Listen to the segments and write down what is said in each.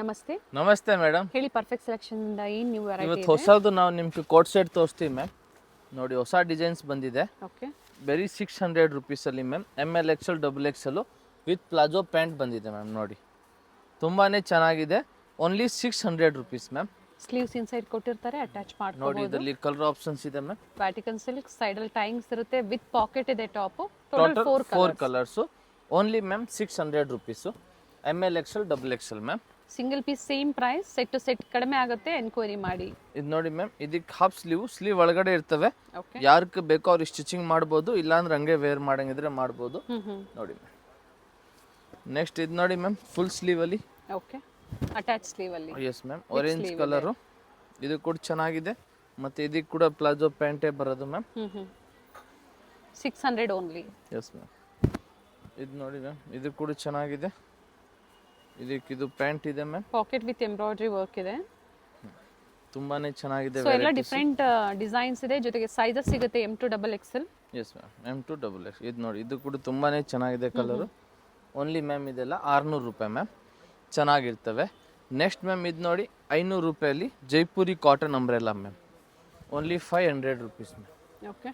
ನಮಸ್ತೆ. ನಮಸ್ತೆ ಮೇಡಮ್. ಹೇಳಿ, ಪರ್ಫೆಕ್ಟ್ ಸೆಲೆಕ್ಷನ್ ಇಂದ ಏನು ನ್ಯೂ ವೆರೈಟಿ ಇವತ್ತು ಇದೆ? ಹೊಸದು ನಾವು ನಿಮ್ಗೆ ಕೋಟ್ ಸೆಟ್ ತೋರಿಸ್ತೀವಿ ಮ್ಯಾಮ್. ನೋಡಿ, ಹೊಸ ಡಿಸೈನ್ಸ್ ಬಂದಿದೆ. ಓಕೆ. ಬರೀ 600 ರುಪೀಸಲ್ಲಿ ma'am. ML XL XXL with palazzo pant ಬಂದಿದೆ ಮ್ಯಾಮ್. ನೋಡಿ, ತುಂಬಾ ಚೆನ್ನಾಗಿದೆ. Only 600 rupees ma'am. Sleeves inside ಕೊಟ್ಟಿರ್ತಾರೆ, ಅಟ್ಯಾಚ್ ನೋಡಿ, ಮಾಡ್ಕೋಬಹುದು. ಇದರಲ್ಲಿ ಕಲರ್ ಆಪ್ಷನ್ಸ್ ಇದೆ ಮ್ಯಾಮ್. ವ್ಯಾಟಿಕನ್ ಸಿಲ್ಕ್, ಸೈಡಲ್ಲಿ ಟೈಂಗ್ಸ್ ಇರುತ್ತೆ, ವಿತ್ ಪಾಕೆಟ್ ಇದೆ top. Total total 4 colours. Only ma'am 600 rupees. ML XL XXL ma'am. Single piece same price. Set to set ಕಡಿಮೆ ಆಗುತ್ತೆ, ಎನ್ಕ್ವೈರಿ ಮಾಡಿ. ಇದು ನೋಡಿ ಮ್ಯಾಮ್, ಇದಕ್ಕೆ ಹಾಫ್ ಸ್ಲೀವ್ ಒಳಗಡೆ ಇರ್ತವೆ. ಓಕೆ. ಯಾರಿಗೆ ಬೇಕೋ ಅವ್ರು ಸ್ಟಿಚಿಂಗ್ ಮಾಡ್ಬೋದು, ಇಲ್ಲಾಂದ್ರೆ ಹಂಗೆ ವೇರ್ ಮಾಡಂಗಿದ್ರೆ ಮಾಡ್ಬೋದು. ನೋಡಿ ಮ್ಯಾಮ್. ನೆಕ್ಸ್ಟ್ ಇದು ನೋಡಿ ಮ್ಯಾಮ್, ಫುಲ್ ಸ್ಲೀವಲ್ಲಿ. ಓಕೆ. ಅಟ್ಯಾಚ್ ಸ್ಲೀವ್ ಅಲ್ಲಿ. Yes ma'am, orange colour. ಇದು ಕೂಡ ಚೆನ್ನಾಗಿದೆ. ಮತ್ತೆ ಇದಕ್ಕೆ ಕೂಡ ಪ್ಲಾಜೋ ಪ್ಯಾಂಟೇ ಬರೋದು ಮ್ಯಾಮ್. 600 ಓನ್ಲಿ. S ma'am. ಇದು ನೋಡಿ ಮ್ಯಾಮ್, ಇದು ಕೂಡ ಚೆನ್ನಾಗಿದೆ. ಇದು ಪ್ಯಾಂಟ್ ಇದೆ ma'am. Pocket with embroidery work ಇದೆ. ತುಂಬಾನೇ ಚೆನ್ನಾಗಿದೆ. ಸೊ ಎಲ್ಲ ಡಿಫರೆಂಟ್ ಡಿಸೈನ್ಸ್ ಇದೆ, ಜೊತೆಗೆ ಸೈಜಸ್ ಸಿಗುತ್ತೆ M2 XXL. Yes ma'am, M2 XXL. ಇದು ನೋಡಿ, ಇದು ಕೂಡ ತುಂಬಾನೇ ಚೆನ್ನಾಗಿದೆ ಕಲರು. ಓನ್ಲಿ ಮ್ಯಾಮ್ ಇದೆಲ್ಲ 600 ರೂಪಾಯಿ ಮ್ಯಾಮ್. ಚೆನ್ನಾಗಿರ್ತವೆ. ನೆಕ್ಸ್ಟ್ ಮ್ಯಾಮ್, ಇದು ನೋಡಿ 500 ರೂಪಾಯಲ್ಲಿ Jaipuri cotton umbrella ma'am. Only 500 rupees ma'am. Okay.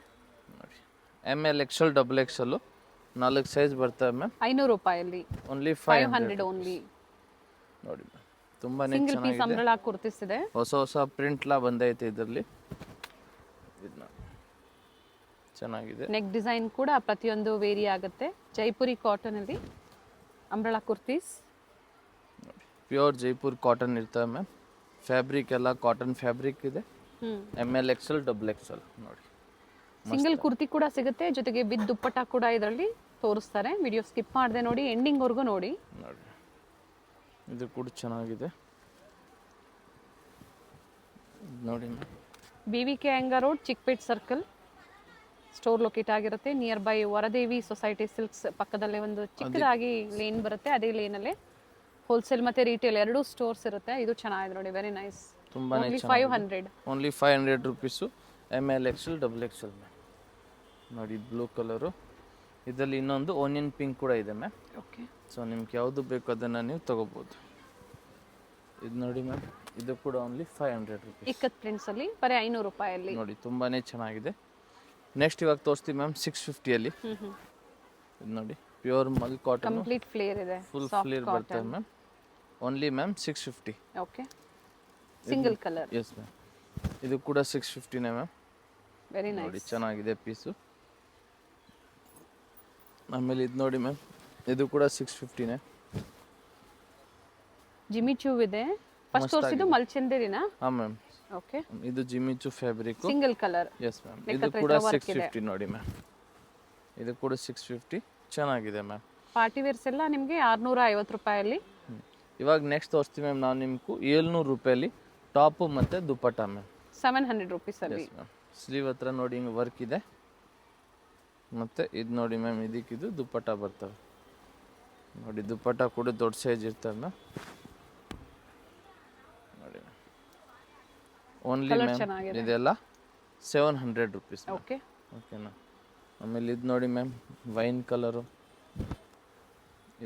ನೋಡಿ, ML XL XXL 4 ಸೈಜ್ ಬರ್ತವೆ ಮ್ಯಾಮ್. 500 ರೂಪಾಯಲ್ಲಿ. Only 500 only. ನೋಡಿ ಮ್ಯಾಮ್, ತುಂಬಾನೇ ಸಿಂಗಲ್ ಪೀಸ್ ಚೆನ್ನಾಗಿದೆ. ಅಂಬ್ರೆಲಾ ಕುರ್ತಿಸ್ ಇದೆ. ಹೊಸ ಪ್ರಿಂಟ್ಲಾ ಬಂದೈತೆ ಇದರಲ್ಲಿ. ಚೆನ್ನಾಗಿದೆ. ನೆಕ್ ಡಿಸೈನ್ ಕೂಡ ಪ್ರತಿಯೊಂದು ವೇರಿ ಆಗುತ್ತೆ. ಜೈಪುರಿ ಕಾಟನ್ ಅಲ್ಲಿ umbrella kurtis. Pure Jaipur cotton ಇರ್ತವೆ ಮ್ಯಾಮ್. ಫ್ಯಾಬ್ರಿಕ್ ಎಲ್ಲ ಕಾಟನ್ ಫ್ಯಾಬ್ರಿಕ್ ಇದೆ. ML XL XXL. ನೋಡಿ, ಸಿಂಗಲ್ ಕುರ್ತಿ ಕೂಡ ಸಿಗುತ್ತೆ, ಜೊತೆಗೆ ವಿತ್ ದುಪ್ಪಟ್ಟ ಕೂಡ ಇದರಲ್ಲಿ ತೋರಿಸ್ತಾರೆ. ವಿಡಿಯೋ ಸ್ಕಿಪ್ ಮಾಡದೆ ನೋಡಿ, ಎಂಡಿಂಗ್ ವರ್ಗೂ ನೋಡಿ. ನೋಡಿ, ಇದು ಕೂಡ ಚೆನ್ನಾಗಿದೆ. ನೋಡಿ ಮ್ಯಾಮ್, BVK ಅಂಗಾ road, Chickpet circle store locate ಆಗಿರುತ್ತೆ. Near by Varadevi society silks ಪಕ್ಕದಲ್ಲೇ ಒಂದು ಚಿಕ್ಕದಾಗಿ ಲೇನ್ ಬರುತ್ತೆ. ಅದೇ ಲೇನಲ್ಲೇ ಹೋಲ್ಸೇಲ್ ಮತ್ತೆ ರೀಟೇಲ್ ಎರಡೂ ಸ್ಟೋರ್ಸ್ ಇರುತ್ತೆ. ಇದು ಚೆನ್ನಾಗಿದೆ ನೋಡಿ, ವೆರಿ ನೈಸ್. ತುಂಬಾನೇ ಓನ್ಲಿ ಚೆನ್ನಾಗಿದೆ. 500. Only 500 rupees. ML XL XXL ma'am. ನೋಡಿ, ಬ್ಲೂ ಕಲರು. ಇದರಲ್ಲಿ ಇನ್ನೊಂದು ಓನಿಯನ್ ಪಿಂಕ್ ಕೂಡ ಇದೆ ಮ್ಯಾಮ್. ಓಕೆ. ಸೊ ನಿಮ್ಗೆ ಯಾವುದು ಬೇಕು ಅದನ್ನು ನೀವು ತಗೋಬೋದು. ಇದು ನೋಡಿ ಮ್ಯಾಮ್, ಇದು ಕೂಡ ಓನ್ಲಿ 500 ರುಪೀಸ್. ಇಕ್ಕತ್ ಪ್ರಿಂಟ್ಸ್ ಅಲ್ಲಿ ಬರೀ 500 ರೂಪಾಯಲ್ಲಿ. ನೋಡಿ, ತುಂಬಾನೇ ಚೆನ್ನಾಗಿದೆ. ನೆಕ್ಸ್ಟ್ ಇವಾಗ ತೋರಿಸ್ತೀವಿ ಮ್ಯಾಮ್ 650ಅಲ್ಲಿ. ಇದು ನೋಡಿ, ಪ್ಯೂರ್ ಮಲ್ ಕಾಟನ್, ಕಂಪ್ಲೀಟ್ ಫ್ಲೇರ್ ಇದೆ, ಫುಲ್ ಫ್ಲೇರ್ ಬರ್ತದೆ ma'am. Only ma'am 650. Okay. Single colour. Yes ma'am, ಇದು ಕೂಡ 650ನೇ ಮ್ಯಾಮ್. ವೆರಿ ನೋಡಿ, ನೈಸ್. ಚೆನ್ನಾಗಿದೆ ಪೀಸು. ಆಮೇಲೆ ಇದು ನೋಡಿ ಮ್ಯಾಮ್, ಇದು ಕೂಡ 650ನೇ. ಜಿಮಿಚೂ ಇದೆ. ಫಸ್ಟ್ ತೋರಿಸಿದ್ದು ಮಲ್ಚಂದೇರಿನಾ? ಹಾಂ ಮ್ಯಾಮ್. ಓಕೆ. ಇದು Jimmy Choo fabric. Single colour. Yes ma'am. ಇದು ಕೂಡ 650 ನೋಡಿ ಮ್ಯಾಮ್. ಇದು ಕೂಡ 650. ಚೆನ್ನಾಗಿದೆ ಮ್ಯಾಮ್. ಪಾರ್ಟಿ ವೇರ್ಸ್ ಎಲ್ಲ ನಿಮಗೆ 650 ರೂಪಾಯಲ್ಲಿ. ಇವಾಗ ನೆಕ್ಸ್ಟ್ ತೋರಿಸ್ತೀವಿ ಮ್ಯಾಮ್ ನಾವು ನಿಮ್ಗೂ 700 ರೂಪಾಯಲ್ಲಿ ಟಾಪು ಮತ್ತು ದುಪ್ಪಟ್ಟ ಮ್ಯಾಮ್. 700 ರುಪೀಸ್ ಅಲ್ಲಿ. Yes ma'am. ಸ್ಲೀವ್ ಹತ್ರ ನೋಡಿ ಹಿಂಗೆ ವರ್ಕ್ ಇದೆ. ಮತ್ತು ಇದು ನೋಡಿ ಮ್ಯಾಮ್, ಇದಕ್ಕಿದು ದುಪ್ಪಟ್ಟ ಬರ್ತವೆ. ನೋಡಿ, ದುಪ್ಪಟ್ಟ ಕೂಡ ದೊಡ್ಡ ಸೈಜ್ ಇರ್ತವೆ ಮ್ಯಾಮ್. ನೋಡಿ ಮ್ಯಾಮ್, ಓನ್ಲಿ ಮ್ಯಾಮ್ ಇದೆಲ್ಲ 700 ರುಪೀಸ್. ಓಕೆ. ಓಕೆನಾ. ಆಮೇಲೆ ಇದು ನೋಡಿ ಮ್ಯಾಮ್, ವೈನ್ ಕಲರು.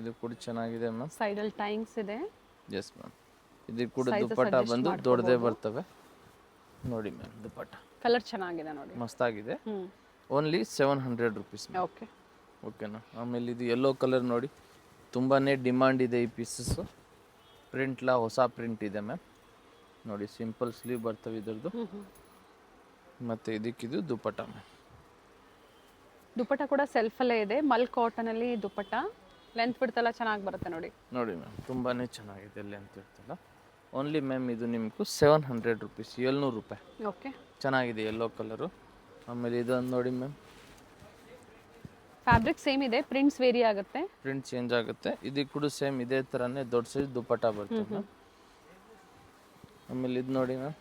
ಇದು ಕೂಡ ಚೆನ್ನಾಗಿದೆ ಮ್ಯಾಮ್. ಸೈಡಲ್ಲಿ ಟೈಂಗ್ಸ್ ಇದೆ. Yes ma'am. ಇದಕ್ಕೆ ಕೂಡ ದುಪ್ಪಟ್ಟ ಬಂದು ದೊಡ್ಡದೇ ಬರ್ತವೆ. ನೋಡಿ ಮ್ಯಾಮ್, ದುಪ್ಪಟ್ಟ ಕಲರ್ ಚೆನ್ನಾಗಿದೆ ನೋಡಿ, ಮಸ್ತಾಗಿದೆ. Only 700 rupees. ಓಕೆ. ಓಕೆನಾ. ಆಮೇಲೆ ಇದು ಯೆಲ್ಲೋ ಕಲರ್ ನೋಡಿ, ತುಂಬಾ ಡಿಮಾಂಡ್ ಇದೆ ಈ ಪೀಸಸ್ಸು. ಪ್ರಿಂಟ್ಲಾ ಹೊಸ ಪ್ರಿಂಟ್ ಇದೆ ಮ್ಯಾಮ್. ನೋಡಿ, ಸಿಂಪಲ್ ಸ್ಲೀವ್ ಬರ್ತವೆ ಇದ್ರದ್ದು. ಮತ್ತು ಇದಕ್ಕಿದು ದುಪ್ಪಟ್ಟ ಮ್ಯಾಮ್. ದುಪ್ಪಟ್ಟ ಕೂಡ ಸೆಲ್ಫಲ್ಲೇ ಇದೆ. ಮಲ್ ಕಾಟನ್ ಅಲ್ಲಿ ದುಪ್ಪಟ್ಟ. ಲೆಂತ್ ಬಿಡ್ತಲ್ಲ ಚೆನ್ನಾಗಿ ಬರುತ್ತೆ ನೋಡಿ. ನೋಡಿ ಮ್ಯಾಮ್, ತುಂಬಾ ಚೆನ್ನಾಗಿದೆ ಲೆಂತ್ ಇರ್ತಲ್ಲ. ಓನ್ಲಿ ಮ್ಯಾಮ್ ಇದು ನಿಮಗೂ 700 ರುಪೀಸ್, 700 ರೂಪಾಯಿ. ಓಕೆ. ಚೆನ್ನಾಗಿದೆ ಯೆಲ್ಲೋ ಕಲರು. ಆಮೇಲೆ ಇದೊಂದು ನೋಡಿ ಮ್ಯಾಮ್, ಫ್ಯಾಬ್ರಿಕ್ ಸೇಮ್ ಇದೆ, ಪ್ರಿಂಟ್ಸ್ ವೇರಿ ಆಗುತ್ತೆ, ಪ್ರಿಂಟ್ ಚೇಂಜ್ ಆಗುತ್ತೆ. ಇದಕ್ಕೆ ಕೂಡ ಸೇಮ್ ಇದೇ ಥರನೇ ದೊಡ್ಡ ಸೈಜ್ ದುಪ್ಪಟ್ಟ ಬರ್ತದೆ ಮ್ಯಾಮ್. ಆಮೇಲೆ ಇದು ನೋಡಿ ಮ್ಯಾಮ್,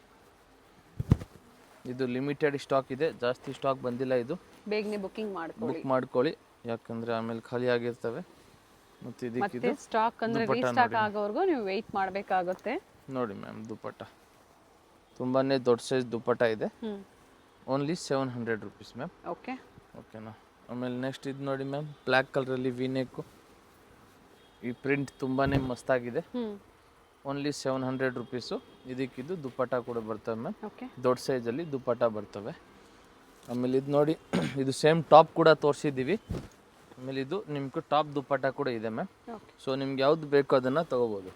ಇದು ಲಿಮಿಟೆಡ್ ಸ್ಟಾಕ್ ಇದೆ, ಜಾಸ್ತಿ ಸ್ಟಾಕ್ ಬಂದಿಲ್ಲ. ಇದು ಬೇಗನೆ ಬುಕ್ ಮಾಡ್ಕೊಳ್ಳಿ, ಯಾಕಂದರೆ ಆಮೇಲೆ ಖಾಲಿ ಆಗಿರ್ತವೆ. ಮತ್ತು ಇದಕ್ಕೆ ಸ್ಟಾಕ್ ಅಂದರೆ ರೀಸ್ಟಾಕ್ ಆಗೋವರೆಗೂ ನೀವು ವೆಯ್ಟ್ ಮಾಡಬೇಕಾಗುತ್ತೆ. ನೋಡಿ ಮ್ಯಾಮ್, ದುಪ್ಪಟ್ಟ ತುಂಬಾ ದೊಡ್ಡ ಸೈಜ್ ದುಪ್ಪಟ್ಟ ಇದೆ. Only 700 rupees ma'am. ಓಕೆ. ಓಕೆನಾ. ಆಮೇಲೆ ನೆಕ್ಸ್ಟ್ ಇದು ನೋಡಿ ಮ್ಯಾಮ್, ಬ್ಲ್ಯಾಕ್ ಕಲರಲ್ಲಿ ವಿನೆಕ್ಕು. ಈ ಪ್ರಿಂಟ್ ತುಂಬಾ ಮಸ್ತಾಗಿದೆ. Only 700 rupees. ಇದಕ್ಕಿದು ದುಪ್ಪಟ್ಟ ಕೂಡ ಬರ್ತವೆ ಮ್ಯಾಮ್, ಓಕೆ ದೊಡ್ಡ ಸೈಜಲ್ಲಿ ದುಪ್ಪಟ್ಟ ಬರ್ತವೆ. ಆಮೇಲೆ ಇದು ನೋಡಿ ಇದು ಸೇಮ್ ಟಾಪ್ ಕೂಡ ತೋರಿಸಿದ್ದೀವಿ. ಆಮೇಲೆ ಇದು ನಿಮ್ಗೆ ಟಾಪ್ ದುಪ್ಪಟ್ಟ ಕೂಡ ಇದೆ ಮ್ಯಾಮ್. ಓಕೆ ಸೊ ನಿಮ್ಗೆ ಯಾವ್ದು ಬೇಕೋ ಅದನ್ನು ತೊಗೋಬೋದು.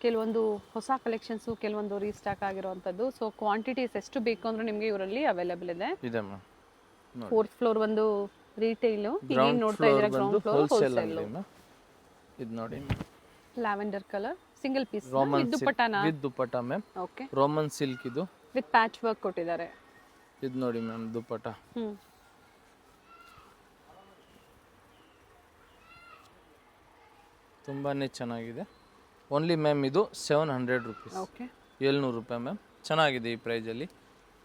ಕೆಲವೊಂದು ಹೊಸ ಕಲೆಕ್ಷನ್ಸು, ಕೆಲವೊಂದು ರೀಸ್ಟಾಕ್ ಆಗಿರುವಂಥದ್ದು. ಸೊ ಕ್ವಾಂಟಿಟೀಸ್ ಎಷ್ಟು ಬೇಕು ಅಂದ್ರೆ ನಿಮಗೆ ಇವರಲ್ಲಿ ಅವೈಲೇಬಲ್ ಇದೆ. ಇದೆ ಮ್ಯಾಮ್. ಫೋರ್ತ್ ಫ್ಲೋರ್ ಒಂದು ರಿಟೇಲ್, ಈಗೇನು ನೋಡ್ತಾ ಇದ್ದೀರಾ ಗ್ರೌಂಡ್ ಫ್ಲೋರ್ ಹೋಲ್ಸೇಲ್ ಹೋಲ್ಸೇಲ್. ಅಂಗಡಿ ಮ್ಯಾಮ್. ಇದು ನೋಡಿ lavender colour single piece roman ದುಪ್ಪಟ್ಟನ. With dupatta ma'am, okay roman silk ಇದು. ವಿತ್ ಪ್ಯಾಚ್ ವರ್ಕ್ ಕೊಟ್ಟಿದ್ದಾರೆ. ಇದು ನೋಡಿ ಮ್ಯಾಮ್ ದುಪ್ಪಟ್ಟ. ತುಂಬಾ ಚೆನ್ನಾಗಿದೆ. ಓನ್ಲಿ ಮ್ಯಾಮ್ ಇದು 700 ರುಪೀಸ್, ಓಕೆ 700 ರೂಪಾಯಿ ಮ್ಯಾಮ್. ಚೆನ್ನಾಗಿದೆ ಈ ಪ್ರೈಸಲ್ಲಿ.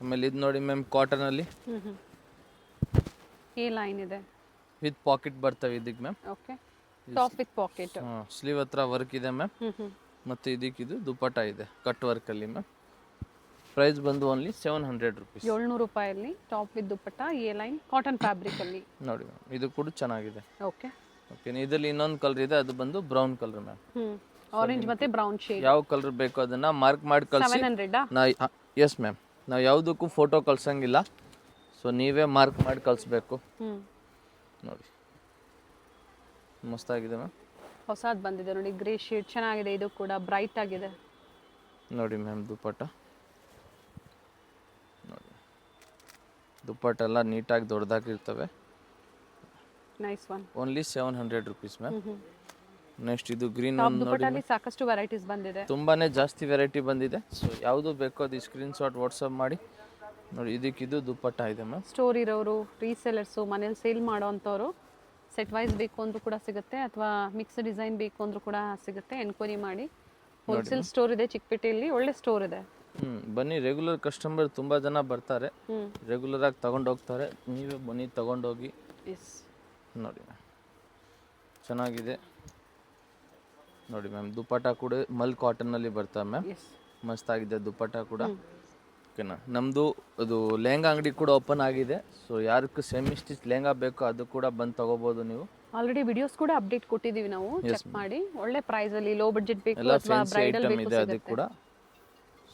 ಆಮೇಲೆ ಇದು ನೋಡಿ ಮ್ಯಾಮ್ ಕಾಟನಲ್ಲಿ ಎ ಲೈನ್ ಇದೆ, ವಿತ್ ಪಾಕೆಟ್ ಬರ್ತವೆ ಇದಕ್ಕೆ ma'am. Okay top with pocket. Sleeve ಹತ್ರ ವರ್ಕ್ ಇದೆ ಮ್ಯಾಮ್. ಮತ್ತು ಇದಕ್ಕಿದು ದುಪ್ಪಟ್ಟ ಇದೆ ಕಟ್ ವರ್ಕಲ್ಲಿ ಮ್ಯಾಮ್. ಪ್ರೈಸ್ ಬಂದು ಓನ್ಲಿ 700 ರುಪೀಸ್. 700 ರೂಪಾಯಲ್ಲಿ top with dupatta A line cotton fabric ಅಲ್ಲಿ. ನೋಡಿ ಮ್ಯಾಮ್ ಇದು ಕೂಡ ಚೆನ್ನಾಗಿದೆ. ಓಕೆ ಓಕೆ ಇದರಲ್ಲಿ ಇನ್ನೊಂದು ಕಲರ್ ಇದೆ, ಅದು ಬಂದು ಬ್ರೌನ್ ಕಲರ್ ಮ್ಯಾಮ್. ಆರೆಂಜ್ ಮತ್ತೆ ಬ್ರೌನ್ ಶೇಡ್. ಯಾವ ಕಲರ್ ಬೇಕೋ ಅದನ್ನ ಮಾರ್ಕ್ ಮಾಡಿ ಕಳಿಸಿ. 700 ಎಸ್ ಮ್ಯಾಮ್, ನಾವು ಯಾವುದಕ್ಕೂ ಫೋಟೋ ಕಳ್ಸಂಗಿಲ್ಲ. ಸೊ ನೀವೇ ಮಾರ್ಕ್ ಮಾಡಿ ಕಳಿಸ್ಬೇಕು. ನೋಡಿ ಮಸ್ತಾಗಿದೆ ಮ್ಯಾಮ್. ಹೊಸದು ಬಂದಿದೆ ನೋಡಿ, ಗ್ರೇ ಶೇಡ್ ಚೆನ್ನಾಗಿದೆ. ಇದು ಕೂಡ ಬ್ರೈಟ್ ಆಗಿದೆ. ನೋಡಿ ಮ್ಯಾಮ್ ದುಪ್ಪಟ್ಟ ನೋಡಿ, ದುಪ್ಪಟ್ಟ ಎಲ್ಲ ನೀಟಾಗಿ ದೊಡ್ಡದಾಗಿರ್ತವೆ. Nice one. Only 700 rupees ma'am. Next ಇದು ಗ್ರೀನ್ ಟಾಪ್ ಒಂದು ನೋಡಿ, ದುಪ್ಪಟ್ಟಲ್ಲಿ ಸಾಕಷ್ಟು ವೆರೈಟೀಸ್ ಬಂದಿದೆ. ತುಂಬಾನೇ ಜಾಸ್ತಿ ವೆರೈಟಿ ಬಂದಿದೆ. ಸೊ ಯಾವುದು ಬೇಕೋ ಅದು ಸ್ಕ್ರೀನ್ ಶಾಟ್ ವಾಟ್ಸಪ್ ಮಾಡಿ. ನೋಡಿ ಇದಕ್ಕಿದು ದುಪ್ಪಟ್ಟ ಇದೆ ಮ್ಯಾಮ್. ಸ್ಟೋರ್ ಇರೋರು, ರೀಸೆಲರ್ಸು, ಮನೇಲಿ ಸೇಲ್ ಮಾಡೋ ಅಂಥವ್ರು ಸೆಟ್ ವೈಸ್ ಬೇಕು ಅಂದ್ರೂ ಕೂಡ ಸಿಗುತ್ತೆ, ಅಥವಾ ಮಿಕ್ಸ್ ಡಿಸೈನ್ ಬೇಕು ಅಂದ್ರೂ ಕೂಡ ಸಿಗುತ್ತೆ. ಎನ್ಕ್ವೈರಿ ಮಾಡಿ. ಹೋಲ್ಸೇಲ್ ಸ್ಟೋರ್ ಇದೆ ಚಿಕ್ಕಪೇಟೆಯಲ್ಲಿ, ಒಳ್ಳೆ ಸ್ಟೋರ್ ಇದೆ. ಬನ್ನಿ, ರೆಗ್ಯುಲರ್ ಕಸ್ಟಮರ್ ತುಂಬ ಜನ ಬರ್ತಾರೆ, ರೆಗ್ಯುಲರ್ ಆಗಿ ತಗೊಂಡು ಹೋಗ್ತಾರೆ. ನೀವೇ ಬನ್ನಿ ತಗೊಂಡೋಗಿ. ಎಸ್ ನೋಡಿ ಮ್ಯಾಮ್ ಚೆನ್ನಾಗಿದೆ. ನೋಡಿ ಮ್ಯಾಮ್ ದುಪ್ಪಟ್ಟ ಕೂಡ ಮಲ್ ಕಾಟನ್ನಲ್ಲಿ ಬರ್ತವೆ ಮ್ಯಾಮ್. ಎಸ್ ಮಸ್ತಾಗಿದೆ ದುಪ್ಪಟ್ಟ ಕೂಡ. ಓಕೆನಾ, ನಮ್ಮದು ಅದು ಲೆಹಂಗಾ ಅಂಗಡಿ ಕೂಡ ಓಪನ್ ಆಗಿದೆ. ಸೊ ಯಾರಕ್ಕೂ ಸೆಮಿ ಸ್ಟಿಚ್ ಲೆಹಂಗಾ ಬೇಕೋ ಅದು ಕೂಡ ಬಂದು ತಗೋಬೋದು ನೀವು. ಆಲ್ರೆಡಿ ವಿಡಿಯೋಸ್ ಕೂಡ ಅಪ್ಡೇಟ್ ಕೊಟ್ಟಿದ್ದೀವಿ ನಾವು, ಚೆಕ್ ಮಾಡಿ. ಒಳ್ಳೆ ಪ್ರೈಸ್ ಅಲ್ಲಿ, ಲೋ ಬಡ್ಜೆಟ್ ಬೇಕು ಎಲ್ಲ ಅಥವಾ ಫ್ಯಾನ್ಸಿ ಬ್ರೈಡಲ್ ಐಟಮ್ ಬೇಕು ಇದೆ ಅದು ಸಿಗುತ್ತೆ. ಕೂಡ.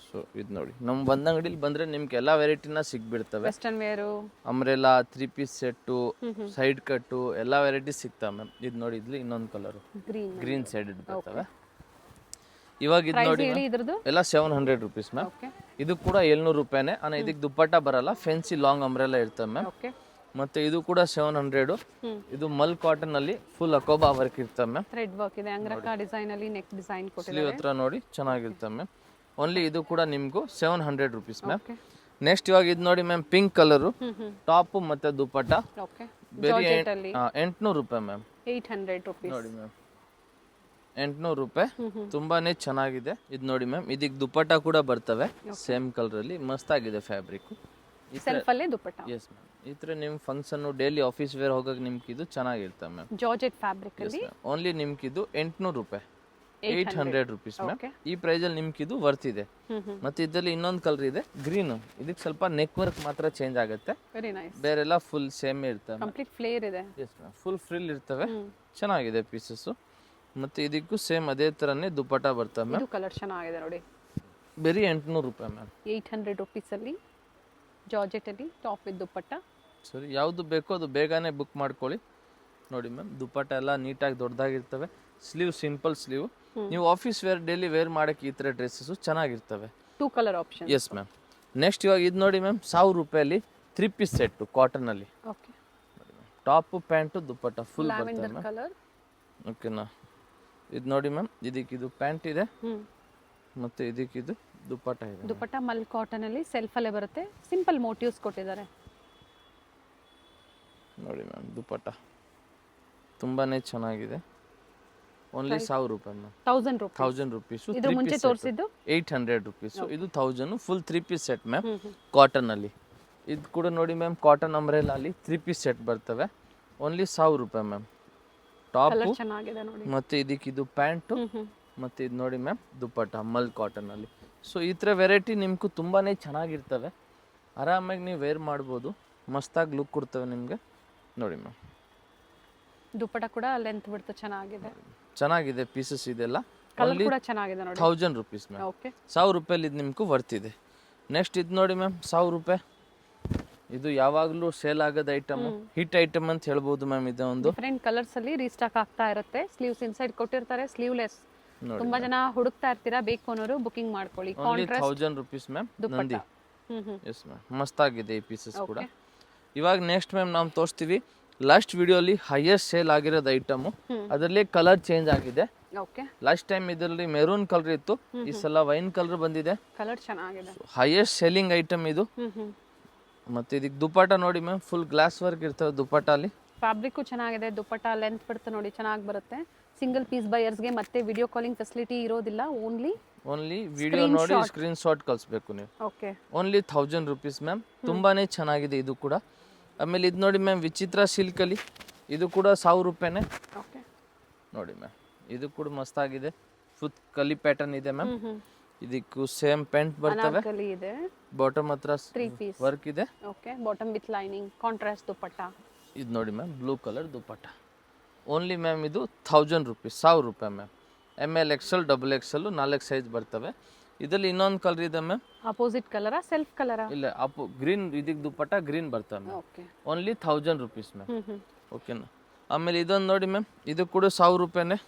ಸೊ ಇದು ನೋಡಿ, ನಮ್ಮ ಬಂದ ಅಂಗಡಿಲಿ ಬಂದರೆ ನಿಮ್ಗೆ ಎಲ್ಲ ವೆರೈಟಿನ ಸಿಗ್ಬಿಡ್ತವೆ. Western wear, umbrella, 3 piece set, side cut, ಎಲ್ಲ ವೆರೈಟಿ ಸಿಗ್ತಾವೆ ಮ್ಯಾಮ್. ಇದು ನೋಡಿ, ಇದ್ಲಿ ಇನ್ನೊಂದು ಕಲರು ಗ್ರೀನ್ ಸೈಡ್ ಬರ್ತವೆ. ಇವಾಗ ಇದು ನೋಡಿ ಹೇಳಿ ಇದ್ರದ್ದು. ಎಲ್ಲ 700 ರುಪೀಸ್ ಮ್ಯಾಮ್. ಓಕೆ ಇದು ಕೂಡ 700 ರೂಪಾಯಿನೇ. ஆனால் ಇದಕ್ಕೆ ದುಪ್ಪಟ್ಟ ಬರಲ್ಲ, ಫೆನ್ಸಿ ಲಾಂಗ್ ಅಂಬ್ರೆಲಾ ಇರ್ತವೆ ಮ್ಯಾಮ್. ಓಕೆ ಮತ್ತು ಇದು ಕೂಡ 700. ಇದು ಮಲ್ ಕಾಟನ್ ಅಲ್ಲಿ ಫುಲ್ ಅಕೋಬಾ ವರ್ಕ್ ಇರ್ತವೆ ಮ್ಯಾಮ್. ಥ್ರೆಡ್ ವರ್ಕ್ ಇದೆ, ಅಂಗ್ರಕ ಡಿಸೈನ್ ಅಲ್ಲಿ ನೆಕ್ ಡಿಸೈನ್ ಸ್ಲೀವ್ ಕೊಟ್ಟಿದ್ದಾರೆ. ಹತ್ರ ನೋಡಿ ಚೆನ್ನಾಗಿರ್ತವೆ ಮ್ಯಾಮ್. ಓನ್ಲಿ ಇದು ಕೂಡ ನಿಮಗೂ 700 ರುಪೀಸ್ ಮ್ಯಾಮ್. ಓಕೆ ನೆಕ್ಸ್ಟ್ ಇವಾಗ ಇದು ನೋಡಿ ಮ್ಯಾಮ್, ಪಿಂಕ್ ಕಲರು ಟಾಪ್ ಮತ್ತು ದುಪ್ಪಟ್ಟ. ಓಕೆ ಬೇರೆ ಜಾರ್ಜೆಟ್ ಅಲ್ಲಿ 800 ರೂಪಾಯಿ ಮ್ಯಾಮ್. 800 ರುಪೀಸ್. ನೋಡಿ ಮ್ಯಾಮ್ 800 ರೂಪಾಯಿ. ತುಂಬಾನೇ ಚೆನ್ನಾಗಿದೆ. ಇದು ನೋಡಿ ಮ್ಯಾಮ್, ಇದಕ್ಕೆ ದುಪ್ಪಟ್ಟ ಕೂಡ ಬರ್ತವೆ ಸೇಮ್ ಕಲರ್ ಅಲ್ಲಿ. ಮಸ್ತಾಗಿದೆ ಫ್ಯಾಬ್ರಿಕ್. ಸೆಲ್ಫ್ ಅಲ್ಲೇ ದುಪ್ಪಟ್ಟ. ಎಸ್ ಮ್ಯಾಮ್, ಈ ಥರ ನಿಮ್ಮ ಫಂಕ್ಷನ್ ಡೈಲಿ ಆಫೀಸ್ ವೇರ್ ಹೋಗಕ್ಕೆ ನಿಮ್ಗೆ ಇದು ಚೆನ್ನಾಗಿರ್ತವೆ ಮ್ಯಾಮ್. ಜಾರ್ಜೆಟ್ ಫ್ಯಾಬ್ರಿಕ್ ಅಲ್ಲಿ. ಓನ್ಲಿ ನಿಮ್ಗೆ ಇದು 800 ರೂಪಾಯಿ, 800 ರುಪೀಸ್ ಮ್ಯಾಮ್. Okay. ಈ ಪ್ರೈಸಲ್ಲಿ ನಿಮ್ಗೆ ಇದು ವರ್ತ್ ಇದೆ. ಮತ್ತೆ ಇದರಲ್ಲಿ ಇನ್ನೊಂದು ಕಲರ್ ಇದೆ ಗ್ರೀನ್. ಇದಕ್ಕೆ ಸ್ವಲ್ಪ ನೆಕ್ ವರ್ಕ್ ಮಾತ್ರ ಚೇಂಜ್ ಆಗುತ್ತೆ, ವೆರಿ ನೈಸ್. ಬೇರೆಲ್ಲ ಫುಲ್ ಸೇಮ್ ಇರ್ತವೆ. ಕಂಪ್ಲೀಟ್ ಫ್ಲೇರ್ ಇದೆ. ಎಸ್ ಮ್ಯಾಮ್, ಫುಲ್ ಫ್ರಿಲ್ ಇರ್ತವೆ. ಚೆನ್ನಾಗಿದೆ ಪೀಸಸ್ಸು. ಮತ್ತು ಇದಕ್ಕೂ ಸೇಮ್ ಅದೇ ಥರನೇ ದುಪ್ಪಟ್ಟ ಬರ್ತವೆ ಮ್ಯಾಮ್. ಇದು ಕಲರ್ ಚೆನ್ನಾಗಿದೆ ನೋಡಿ. ಬರೀ 800 ರೂಪಾಯಿ ಮ್ಯಾಮ್. 800 ರುಪೀಸ್ ಅಲ್ಲಿ ಜಾರ್ಜೆಟ್ ಅಲ್ಲಿ ಟಾಪ್ ವಿತ್ ದುಪ್ಪಟ್ಟ. ಸರಿ, ಯಾವುದು ಬೇಕೋ ಅದು ಬೇಗನೆ ಬುಕ್ ಮಾಡ್ಕೊಳ್ಳಿ. ನೋಡಿ ಮ್ಯಾಮ್, ದುಪ್ಪಟ್ಟ ಎಲ್ಲ ನೀಟಾಗಿ ದೊಡ್ಡದಾಗಿರ್ತವೆ. Sleeve simple sleeve. ನೀವು ಆಫೀಸ್ ವೇರ್ ಡೈಲಿ ವೇರ್ ಮಾಡೋಕ್ಕೆ ಈ ಥರ ಡ್ರೆಸ್ಸಸ್ಸು ಚೆನ್ನಾಗಿರ್ತವೆ. 2 colour option. Yes ma'am. Next ಇವಾಗ ಇದು ನೋಡಿ ಮ್ಯಾಮ್, 1000 ರೂಪಾಯಲ್ಲಿ 3 ಪೀಸ್ ಸೆಟ್ಟು ಕಾಟನಲ್ಲಿ. Okay top pant dupatta full ಬರ್ತವೆ ಲ್ಯಾವೆಂಡರ್ ಮ್ಯಾಮ್. ಕಲರ್. ಓಕೆನಾ, ಇದು ನೋಡಿ ಮ್ಯಾಮ್, ಇದಕ್ಕಿದು ಪ್ಯಾಂಟ್ ಇದೆ ಮತ್ತು ಇದಕ್ಕಿದು ದುಪ್ಪಟ್ಟ ಇದೆ. ದುಪ್ಪಟ್ಟ ಮಲ್ ಕಾಟನ್ ಅಲ್ಲಿ ಸೆಲ್ಫ್ ಅಲ್ಲೇ ಬರುತ್ತೆ. ಸಿಂಪಲ್ ಮೋಟಿವ್ಸ್ ಕೊಟ್ಟಿದ್ದಾರೆ. ನೋಡಿ ಮ್ಯಾಮ್ ದುಪ್ಪಟ್ಟ ತುಂಬಾನೇ ಚೆನ್ನಾಗಿದೆ. ಓನ್ಲಿ 1000 ರೂಪಾಯಿ ಮ್ಯಾಮ್. 1000 ರುಪೀಸ್. 1000 ರುಪೀಸು. ಇದು ಮುಂಚೆ ತೋರಿಸಿದ್ದು 800 ರುಪೀಸು. ಇದು 1000 full 3 piece set ma'am, cotton ಅಲ್ಲಿ. ಇದು ಕೂಡ ನೋಡಿ ಮ್ಯಾಮ್, ಕಾಟನ್ ಅಂಬ್ರೆಲಾ ಅಲ್ಲಿ 3 ಪೀಸ್ ಸೆಟ್ ಬರ್ತವೆ. ಓನ್ಲಿ 1000 ರೂಪಾಯಿ ಮ್ಯಾಮ್. ಟಾಪ್ ಕಲರ್ ಚೆನ್ನಾಗಿದೆ ನೋಡಿ. ಮತ್ತೆ ಇದಕ್ಕಿದು ಪ್ಯಾಂಟು ಮತ್ತು ಇದು ನೋಡಿ ಮ್ಯಾಮ್ ದುಪ್ಪಟ್ಟ ಮಲ್ ಕಾಟನ್ ಅಲ್ಲಿ. ಸೊ ಈ ಥರ ವೆರೈಟಿ ನಿಮ್ಗೂ ತುಂಬಾನೇ ಚೆನ್ನಾಗಿರ್ತವೆ. ಆರಾಮಾಗಿ ನೀವು ವೇರ್ ಮಾಡ್ಬೋದು, ಮಸ್ತಾಗಿ ಲುಕ್ ಕೊಡ್ತವೆ ನಿಮಗೆ. ನೋಡಿ ಮ್ಯಾಮ್, ದುಪ್ಪಟ್ಟ ಕೂಡ ಲೆಂತ್ ಬಿಡ್ತು ಚೆನ್ನಾಗಿದೆ. ಚೆನ್ನಾಗಿದೆ ಪೀಸಸ್ ಇದೆಲ್ಲ. ಕಲರ್ ಕೂಡ ಚೆನ್ನಾಗಿದೆ ನೋಡಿ. 1000 rupees ಮ್ಯಾಮ್. ಓಕೆ 1000 ರೂಪಾಯಲ್ಲಿ ಇದು ನಿಮ್ಗೆ ವರ್ತಿದೆ. ನೆಕ್ಸ್ಟ್ ಇದು ನೋಡಿ ಮ್ಯಾಮ್ 1000 ರೂಪಾಯಿ. ಇದು ಯಾವಾಗಲೂ ಸೇಲ್ ಆಗೋದು ಐಟಮ್, ಹಿಟ್ ಐಟಮ್ ಅಂತ ಹೇಳ್ಬೋದು ಮ್ಯಾಮ್. ಇದು ಒಂದು ಡಿಫರೆಂಟ್ ಕಲರ್ಸ್ ಅಲ್ಲಿ ರೀಸ್ಟಾಕ್ ಆಗ್ತಾ ಇರುತ್ತೆ. ಸ್ಲೀವ್ಸ್ ಇನ್ಸೈಡ್ ಕೊಟ್ಟಿರ್ತಾರೆ, ಸ್ಲೀವ್ಲೆಸ್. ತುಂಬಾ ಜನ ಹುಡುಕ್ತಾ ಇರ್ತೀರಾ, ಬೇಕು ಅನ್ನೋರು ಬುಕಿಂಗ್ ಮಾಡ್ಕೊಳ್ಳಿ. Only 1000 rupees ma'am. ನಂದಿ ಎಸ್ ಮ್ಯಾಮ್, ಮಸ್ತಾಗಿದೆ ಈ ಪೀಸಸ್ ಕೂಡ. ಇವಾಗ ನೆಕ್ಸ್ಟ್ ಮ್ಯಾಮ್ ನಾವು ತೋರಿಸ್ತೀವಿ ಲಾಸ್ಟ್ ವಿಡಿಯೋಲಿ ಹೈಯೆಸ್ಟ್ ಸೇಲ್ ಆಗಿರೋದು ಐಟಮ್. ಅದರಲ್ಲಿ ಕಲರ್ ಚೇಂಜ್ ಆಗಿದೆ. ಓಕೆ ಲಾಸ್ಟ್ ಟೈಮ್ ಇದರಲ್ಲಿ ಮೆರೂನ್ ಕಲರ್ ಇತ್ತು, ಈ ಸಲ ವೈನ್ ಕಲರ್ ಬಂದಿದೆ. ಕಲರ್ ಚೆನ್ನಾಗಿದೆ. ಹೈಯೆಸ್ಟ್ ಸೆಲ್ಲಿಂಗ್ ಐಟಮ್ ಇದು. ಮತ್ತೆ ಇದಕ್ಕೆ ದುಪ್ಪಟ್ಟ ನೋಡಿ ಮ್ಯಾಮ್, ಫುಲ್ ಗ್ಲಾಸ್ ವರ್ಕ್ ಇರ್ತವೆ ದುಪ್ಪಟ್ಟಲ್ಲಿ. ಫ್ಯಾಬ್ರಿಕ್ ಚೆನ್ನಾಗಿದೆ. ದುಪ್ಪಟ್ಟ ಲೆಂತ್ ಬಿಡ್ತು ನೋಡಿ, ಚೆನ್ನಾಗಿ ಬರುತ್ತೆ. ಸಿಂಗಲ್ ಪೀಸ್ ಬಯರ್ಸ್ಗೆ ಮತ್ತೆ ವಿಡಿಯೋ ಕಾಲಿಂಗ್ ಫೆಸಿಲಿಟಿ ಇರೋದಿಲ್ಲ. ಓನ್ಲಿ ವಿಡಿಯೋ ನೋಡಿ ಸ್ಕ್ರೀನ್ ಶಾಟ್ ಕಳಿಸ್ಬೇಕು ನೀವು. Okay only 1000 rupees ma'am. ತುಂಬಾನೇ ಚೆನ್ನಾಗಿದೆ ಇದು ಕೂಡ. ಆಮೇಲೆ ಇದು ನೋಡಿ ಮ್ಯಾಮ್, ವಿಚಿತ್ರ ಸಿಲ್ಕಲ್ಲಿ ಇದು ಕೂಡ 1000 ರೂಪಾಯಿನೇ. ಓಕೆ ನೋಡಿ ಮ್ಯಾಮ್, ಇದು ಕೂಡ ಮಸ್ತಾಗಿದೆ. ಫುಲ್ ಕಲಿ ಪ್ಯಾಟರ್ನ್ ಇದೆ ಮ್ಯಾಮ್. ಇದಕ್ಕೂ ಸೇಮ್ ಪ್ಯಾಂಟ್ ಬರ್ತವೆ. ಕಲಿ ಇದೆ. ಬಾಟಮ್ ಹತ್ರ 3 ಪೀಸ್ ವರ್ಕ್ ಇದೆ. Okay bottom with lining, contrast dupatta. ಇದು ನೋಡಿ ma'am, blue colour dupatta. Only ma'am ಇದು 1000 rupees, 1000 ರೂಪಾಯಿ ma'am. ML XL XXL 4 size ಬರ್ತವೆ. ಇದರಲ್ಲಿ ಇನ್ನೊಂದು ಕಲರ್ ಇದೆ ಮ್ಯಾಮ್. ಅಪೋಸಿಟ್ ಕಲರಾ, ಸೆಲ್ಫ್ ಕಲರಾ? ಇಲ್ಲ, ಗ್ರೀನ್. ಇದಕ್ಕೆ ದುಪ್ಪಟ್ಟ ಗ್ರೀನ್ ಬರ್ತವೆ ma'am. Okay only 1000 rupees ma'am. ಓಕೆನಾ. ಆಮೇಲೆ ಇದೊಂದು ನೋಡಿ ಮ್ಯಾಮ್, ಇದು ಕೂಡ 1000 ರೂಪಾಯಿನೇ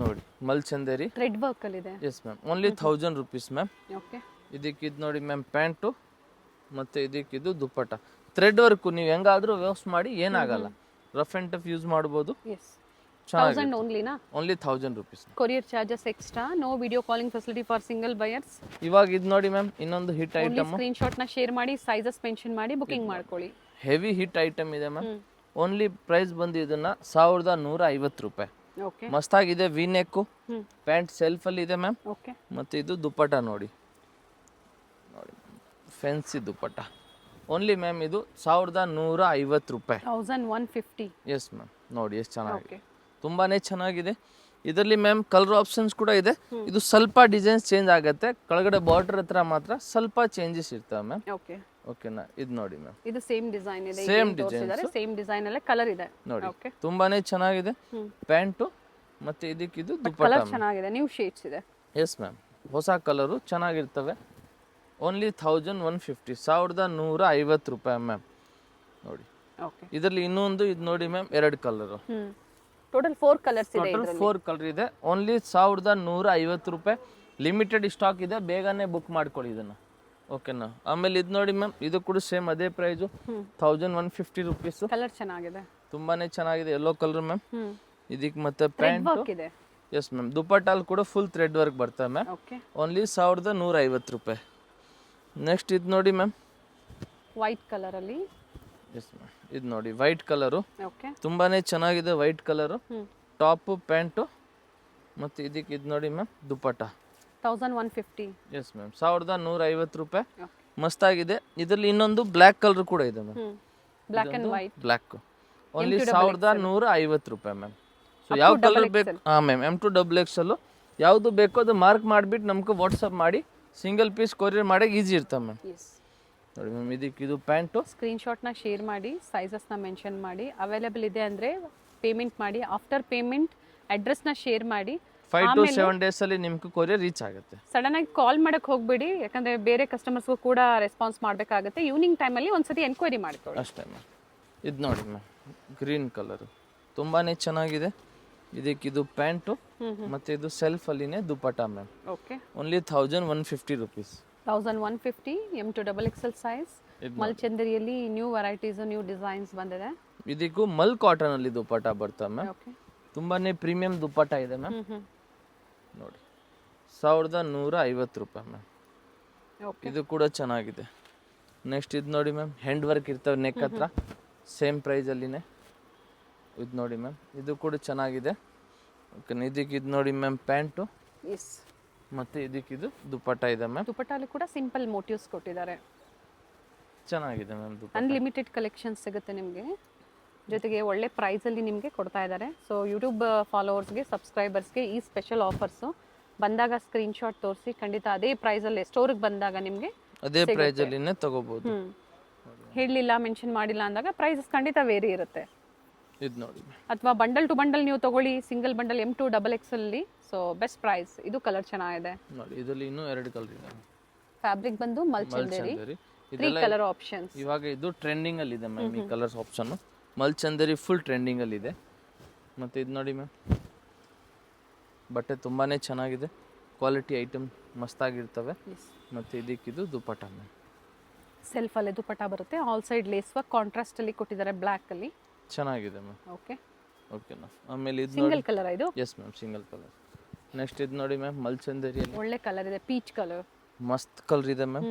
ನೋಡಿ. ಮಲ್ಚಂದೇರಿ ಥ್ರೆಡ್ ವರ್ಕ್ ಅಲ್ಲಿ ಇದೆ. Yes ma'am, only 1000 rupees ma'am. Okay ಇದಕ್ಕೆ ಇದು ನೋಡಿ ಮ್ಯಾಮ್, ಪ್ಯಾಂಟು ಮತ್ತು ಇದಕ್ಕಿದು ದುಪ್ಪಟ್ಟ. ಥ್ರೆಡ್ ವರ್ಕು ನೀವು ಹೆಂಗಾದರೂ ವ್ಯವಸ್ಥೆ ಮಾಡಿ, ಏನಾಗಲ್ಲ. ರಫ್ ಆ್ಯಂಡ್ ಟಫ್ ಯೂಸ್ ಮಾಡ್ಬೋದು. ಎಸ್ 1000 ಓನ್ಲಿನಾ? Only 1000 rupees. Courier charges extra. No video calling facility for single buyers. ಇವಾಗ ಇದು ನೋಡಿ ಮ್ಯಾಮ್, ಇನ್ನೊಂದು ಹಿಟ್ ಐಟಮ್. ಸ್ಕ್ರೀನ್ ಶಾಟ್ ನ ಶೇರ್ ಮಾಡಿ, ಸೈಜಸ್ ಮೆನ್ಷನ್ ಮಾಡಿ ಬುಕಿಂಗ್ ಮಾಡ್ಕೊಳ್ಳಿ. ಹೆವಿ ಹಿಟ್ ಐಟಮ್ ಇದೆ ಮ್ಯಾಮ್. ಓನ್ಲಿ ಪ್ರೈಸ್ ಬಂದು ಇದನ್ನ 1150 ರೂಪಾಯಿ. ಓಕೆ ಮಸ್ತಾಗಿದೆ. ವಿ ನೆಕ್, ಪ್ಯಾಂಟ್ ಸೆಲ್ಫ್ ಅಲ್ಲಿ ಇದೆ ಮ್ಯಾಮ್. ಓಕೆ ಮತ್ತೆ ಇದು ದುಪ್ಪಟ್ಟ ನೋಡಿ, ನೋಡಿ ಫ್ಯಾನ್ಸಿ ದುಪ್ಪಟ್ಟ. ಓನ್ಲಿ ಮ್ಯಾಮ್ ಇದು 1150 ರೂಪಾಯಿ. 1150. ಎಸ್ ಮ್ಯಾಮ್, ನೋಡಿ ಎಷ್ಟು ಚೆನ್ನಾಗಿದೆ. ಓಕೆ ತುಂಬಾನೇ ಚೆನ್ನಾಗಿದೆ. ಇದರಲ್ಲಿ ಮ್ಯಾಮ್ ಕಲರ್ ಆಪ್ಷನ್ಸ್ ಕೂಡ ಇದೆ. ಇದು ಸ್ವಲ್ಪ ಡಿಸೈನ್ಸ್ ಚೇಂಜ್ ಆಗುತ್ತೆ. ಕೆಳಗಡೆ ಬಾರ್ಡರ್ ಹತ್ರ ಮಾತ್ರ ಸ್ವಲ್ಪ ಚೇಂಜಸ್ ಇರ್ತವೆ ಮ್ಯಾಮ್. ಓಕೆ ಓಕೆನಾ. ಇದು ನೋಡಿ ಮ್ಯಾಮ್, ಇದು ಸೇಮ್ ಡಿಸೈನ್ ಇದೆ. ಸೇಮ್ ಡಿಸೈನ್, ಸೇಮ್ ಡಿಸೈನ್ ಅಲ್ಲೇ ಕಲರ್ ಇದೆ ನೋಡಿ. ಓಕೆ ತುಂಬಾನೇ ಚೆನ್ನಾಗಿದೆ. ಪ್ಯಾಂಟು ಮತ್ತೆ ಇದಕ್ಕಿದು ದುಪ್ಪಟ್ಟ. ಕಲರ್ ಚೆನ್ನಾಗಿದೆ, ನ್ಯೂ ಶೇಡ್ಸ್ ಇದೆ. ಎಸ್ ಮ್ಯಾಮ್, ಹೊಸ ಕಲರು ಚೆನ್ನಾಗಿರ್ತವೆ. ಓನ್ಲಿ 1150, 1150 ರೂಪಾಯಿ ಮ್ಯಾಮ್. ನೋಡಿ ಓಕೆ ಇದರಲ್ಲಿ ಇನ್ನೊಂದು ಇದು ನೋಡಿ ಮ್ಯಾಮ್, 2 ಕಲರು. ಟೋಟಲ್ 4 ಕಲರ್ಸ್ ಇದೆ. ಟೋಟಲ್ 4 ಕಲರ್ ಇದೆ. ಓನ್ಲಿ 1150 ರೂಪಾಯಿ. ಲಿಮಿಟೆಡ್ ಸ್ಟಾಕ್ ಇದೆ, ಬೇಗನೆ ಬುಕ್ ಮಾಡ್ಕೊಳ್ಳಿ ಇದನ್ನ. ಓಕೆನಾ. ಆಮೇಲೆ ಇದು ನೋಡಿ ಮ್ಯಾಮ್, ಇದು ಕೂಡ ಸೇಮ್ ಅದೇ ಪ್ರೈಸು, 1150 rupees. ಕಲರ್ ಚೆನ್ನಾಗಿದೆ, ತುಂಬಾನೇ ಚೆನ್ನಾಗಿದೆ. Yellow colour ma'am. ಇದಕ್ಕೆ ಮತ್ತೆ ಪ್ಯಾಂಟ್ ವರ್ಕ್ ಇದೆ. ಎಸ್ ಮ್ಯಾಮ್, ದುಪ್ಪಟ್ಟಲ್ಲಿ ಕೂಡ ಫುಲ್ ಥ್ರೆಡ್ ವರ್ಕ್ ಬರ್ತವೆ ಮ್ಯಾಮ್. ಓಕೆ ಓನ್ಲಿ 1150 ರೂಪಾಯಿ. ನೆಕ್ಸ್ಟ್ ಇದು ನೋಡಿ ಮ್ಯಾಮ್, ವೈಟ್ ಕಲರ್ ಅಲ್ಲಿ. ಎಸ್ ಮ್ಯಾಮ್, ಇದು ನೋಡಿ ವೈಟ್ ಕಲರು. ಓಕೆ ತುಂಬಾನೇ ಚೆನ್ನಾಗಿದೆ ವೈಟ್ ಕಲರು. ಟಾಪು ಪ್ಯಾಂಟು ಮತ್ತು ಇದಕ್ಕೆ ಇದು ನೋಡಿ ಮ್ಯಾಮ್, ದುಪ್ಪಟ್ಟ 1150. ಎಸ್ ಮ್ಯಾಮ್, 1150 ರೂಪಾಯಿ. ಮಸ್ತಾಗಿದೆ. ಇದರಲ್ಲಿ ಇನ್ನೊಂದು ಬ್ಲ್ಯಾಕ್ ಕಲರ್ ಕೂಡ ಇದೆ ma'am. Black and white. Black only 1150 ರೂಪಾಯಿ ಮ್ಯಾಮ್. ಸೊ ಯಾವ ಕಲರ್ ಬೇಕು? ಹಾಂ ಮ್ಯಾಮ್, M2XXL ಯಾವುದು ಬೇಕೋ ಅದು ಮಾರ್ಕ್ ಮಾಡಿಬಿಟ್ಟು ನಮ್ಗೆ ವಾಟ್ಸಪ್ ಮಾಡಿ, ಸಿಂಗಲ್ ಪೀಸ್ ಕೊರಿಯರ್ ಮಾಡೋಕೆ ಈಸಿ ಇರ್ತವೆ ಮ್ಯಾಮ್. ನೋಡಿ ಮ್ಯಾಮ್, ಇದಕ್ಕೆ ಇದು ಪ್ಯಾಂಟು. ಸ್ಕ್ರೀನ್ ಶಾಟ್ನ ಶೇರ್ ಮಾಡಿ, ಸೈಜಸ್ನ ಮೆನ್ಷನ್ ಮಾಡಿ. ಅವೈಲೇಬಲ್ ಇದೆ ಅಂದರೆ ಪೇಮೆಂಟ್ ಮಾಡಿ. ಆಫ್ಟರ್ ಪೇಮೆಂಟ್ ಅಡ್ರೆಸ್ನ ಶೇರ್ ಮಾಡಿ. 5 to 7 days ಅಲ್ಲಿ ನಿಮ್ಗೆ ಕೊರಿಯರ್ ರೀಚ್ ಆಗುತ್ತೆ. ಸಡನ್ ಆಗಿ ಕಾಲ್ ಮಾಡಕ್ಕೆ ಹೋಗ್ಬೇಡಿ, ಯಾಕಂದ್ರೆ ಬೇರೆ ಕಸ್ಟಮರ್ಸ್ಗೂ ಕೂಡ ರೆಸ್ಪಾನ್ಸ್ ಮಾಡಬೇಕಾಗುತ್ತೆ. ಈವ್ನಿಂಗ್ ಟೈಮಲ್ಲಿ ಒಂದ್ಸತಿ ಎನ್ಕ್ವೈರಿ ಮಾಡ್ಕೊಳ್ಳಿ ಅಷ್ಟೇ ಮ್ಯಾಮ್. ಇದು ನೋಡಿ ಮ್ಯಾಮ್, ಗ್ರೀನ್ ಕಲರು ತುಂಬಾನೇ ಚೆನ್ನಾಗಿದೆ. ಇದಕ್ಕಿದು ಪ್ಯಾಂಟು ಮತ್ತೆ ಇದು ಸೆಲ್ಫ್ ಅಲ್ಲಿನೇ dupatta ma'am. Okay only 1150 rupees. 1150. M2XXL size. ಮಲ್ಚಂದರಿಯಲ್ಲಿ ನ್ಯೂ ವೆರೈಟೀಸ್, ನ್ಯೂ ಡಿಸೈನ್ಸ್ ಬಂದಿದೆ. ಇದಕ್ಕೂ ಮಲ್ ಕಾಟನ್ ಅಲ್ಲಿ ದುಪ್ಪಟ್ಟ ಬರ್ತವೆ ಮ್ಯಾಮ್. ಓಕೆ ತುಂಬಾನೇ ಪ್ರೀಮಿಯಂ ದುಪ್ಪಟ್ಟ ಇದೆ ಮ್ಯಾಮ್. ನೋಡಿ 1150 ರೂಪಾಯಿ ಮ್ಯಾಮ್. ಇದು ಕೂಡ ಚೆನ್ನಾಗಿದೆ. ನೆಕ್ಸ್ಟ್ ಇದು ನೋಡಿ ಮ್ಯಾಮ್, ಹ್ಯಾಂಡ್ ವರ್ಕ್ ಇರ್ತವೆ ನೆಕ್ ಹತ್ರ, ಸೇಮ್ ಪ್ರೈಸಲ್ಲಿನೇ. ಇದು ನೋಡಿ ಮ್ಯಾಮ್, ಇದು ಕೂಡ ಚೆನ್ನಾಗಿದೆ. ಓಕೆ, ಇದಕ್ಕೆ ಇದು ನೋಡಿ ಮ್ಯಾಮ್, ಪ್ಯಾಂಟು ಎಸ್ ಮತ್ತು ಇದಕ್ಕಿದು ದುಪ್ಪಟ್ಟ ಇದೆ ಮ್ಯಾಮ್. ದುಪ್ಪಟ್ಟಲ್ಲಿ ಕೂಡ ಸಿಂಪಲ್ ಮೋಟಿವ್ಸ್ ಕೊಟ್ಟಿದ್ದಾರೆ. ಚೆನ್ನಾಗಿದೆ ಮ್ಯಾಮ್. ದುಪ್ಪಟ್ಟ ಅನ್ಲಿಮಿಟೆಡ್ ಕಲೆಕ್ಷನ್ಸ್ ಸಿಗುತ್ತೆ ನಿಮಗೆ, ಜೊತೆಗೆ ಒಳ್ಳೆ ಪ್ರೈಸಲ್ಲಿ ನಿಮಗೆ ಕೊಡ್ತಾ ಇದ್ದಾರೆ. ಸೊ ಯೂಟ್ಯೂಬ್ ಫಾಲೋವರ್ಸ್ಗೆ, ಸಬ್ಸ್ಕ್ರೈಬರ್ಸ್ಗೆ ಈ ಸ್ಪೆಷಲ್ ಆಫರ್ಸು ಬಂದಾಗ ಸ್ಕ್ರೀನ್ಶಾಟ್ ತೋರಿಸಿ, ಖಂಡಿತ ಅದೇ ಪ್ರೈಸಲ್ಲಿ ಸ್ಟೋರಿಗೆ ಬಂದಾಗ ನಿಮಗೆ ಅದೇ ಪ್ರೈಸಲ್ಲಿನೇ ತಗೋಬೋದು. ಹೇಳಲಿಲ್ಲ, ಮೆನ್ಷನ್ ಮಾಡಿಲ್ಲ ಅಂದಾಗ ಪ್ರೈಸಸ್ ಖಂಡಿತ ವೇರಿ ಇರುತ್ತೆ. ಇದು ನೋಡಿ ಅಥವಾ ಬಂಡಲ್ ಟು ಬಂಡಲ್ ನೀವು ತಗೊಳ್ಳಿ, ಸಿಂಗಲ್ ಬಂಡಲ್ M2 XXL ಅಲ್ಲಿ. So best price. ಇದು ಕಲರ್ ಚೆನ್ನಾಗಿದೆ ನೋಡಿ. ಇದರಲ್ಲಿ ಇನ್ನೂ 2 ಕಲರ್ ಇದೆ. ಫ್ಯಾಬ್ರಿಕ್ ಬಂದು ಮಲ್ಚಂದೇರಿ, ಚಂದೇರಿ 3 ಕಲರ್ ಆಪ್ಷನ್ಸ್. ಇವಾಗ ಇದು ಟ್ರೆಂಡಿಂಗ್ ಅಲ್ಲಿ ಇದೆ ಮ್ಯಾಮ್. ಈ ಕಲರ್ಸ್ ಆಪ್ಷನ್ ಮಲ್ಚಂದೇರಿ ಫುಲ್ ಟ್ರೆಂಡಿಂಗ್ ಅಲ್ಲಿ ಇದೆ. ಮತ್ತೆ ಇದು ನೋಡಿ ಮ್ಯಾಮ್, ಬಟ್ಟೆ ತುಂಬಾನೇ ಚೆನ್ನಾಗಿದೆ, ಕ್ವಾಲಿಟಿ ಐಟಮ್ ಮಸ್ತಾಗಿರ್ತವೆ. ಮತ್ತೆ ಇದಕ್ಕಿದು ದುಪಟ್ಟ ಮ್ಯಾಮ್, ಸೆಲ್ಫ್ ಅಲ್ಲಿ ದುಪಟ್ಟ ಬರುತ್ತೆ. All side lace work contrast ಅಲ್ಲಿ ಕೊಟ್ಟಿದ್ದಾರೆ, ಬ್ಲಾಕ್ ಅಲ್ಲಿ. ಚೆನ್ನಾಗಿದೆ ಮ್ಯಾಮ್. ಓಕೆ ಓಕೆನಾ. ಆಮೇಲೆ ಇದು ಸಿಂಗಲ್ ಕಲರ್ ಇದು. S ma'am, single colour. Next ಇದು ನೋಡಿ ಮ್ಯಾಮ್, ಮಲ್ಚಂದೇರಿಯಲ್ಲಿ ಒಳ್ಳೆ ಕಲರ್ ಇದೆ, ಪೀಚ್ ಕಲರ್. ಮಸ್ತ್ ಕಲರ್ ಇದೆ ಮ್ಯಾಮ್.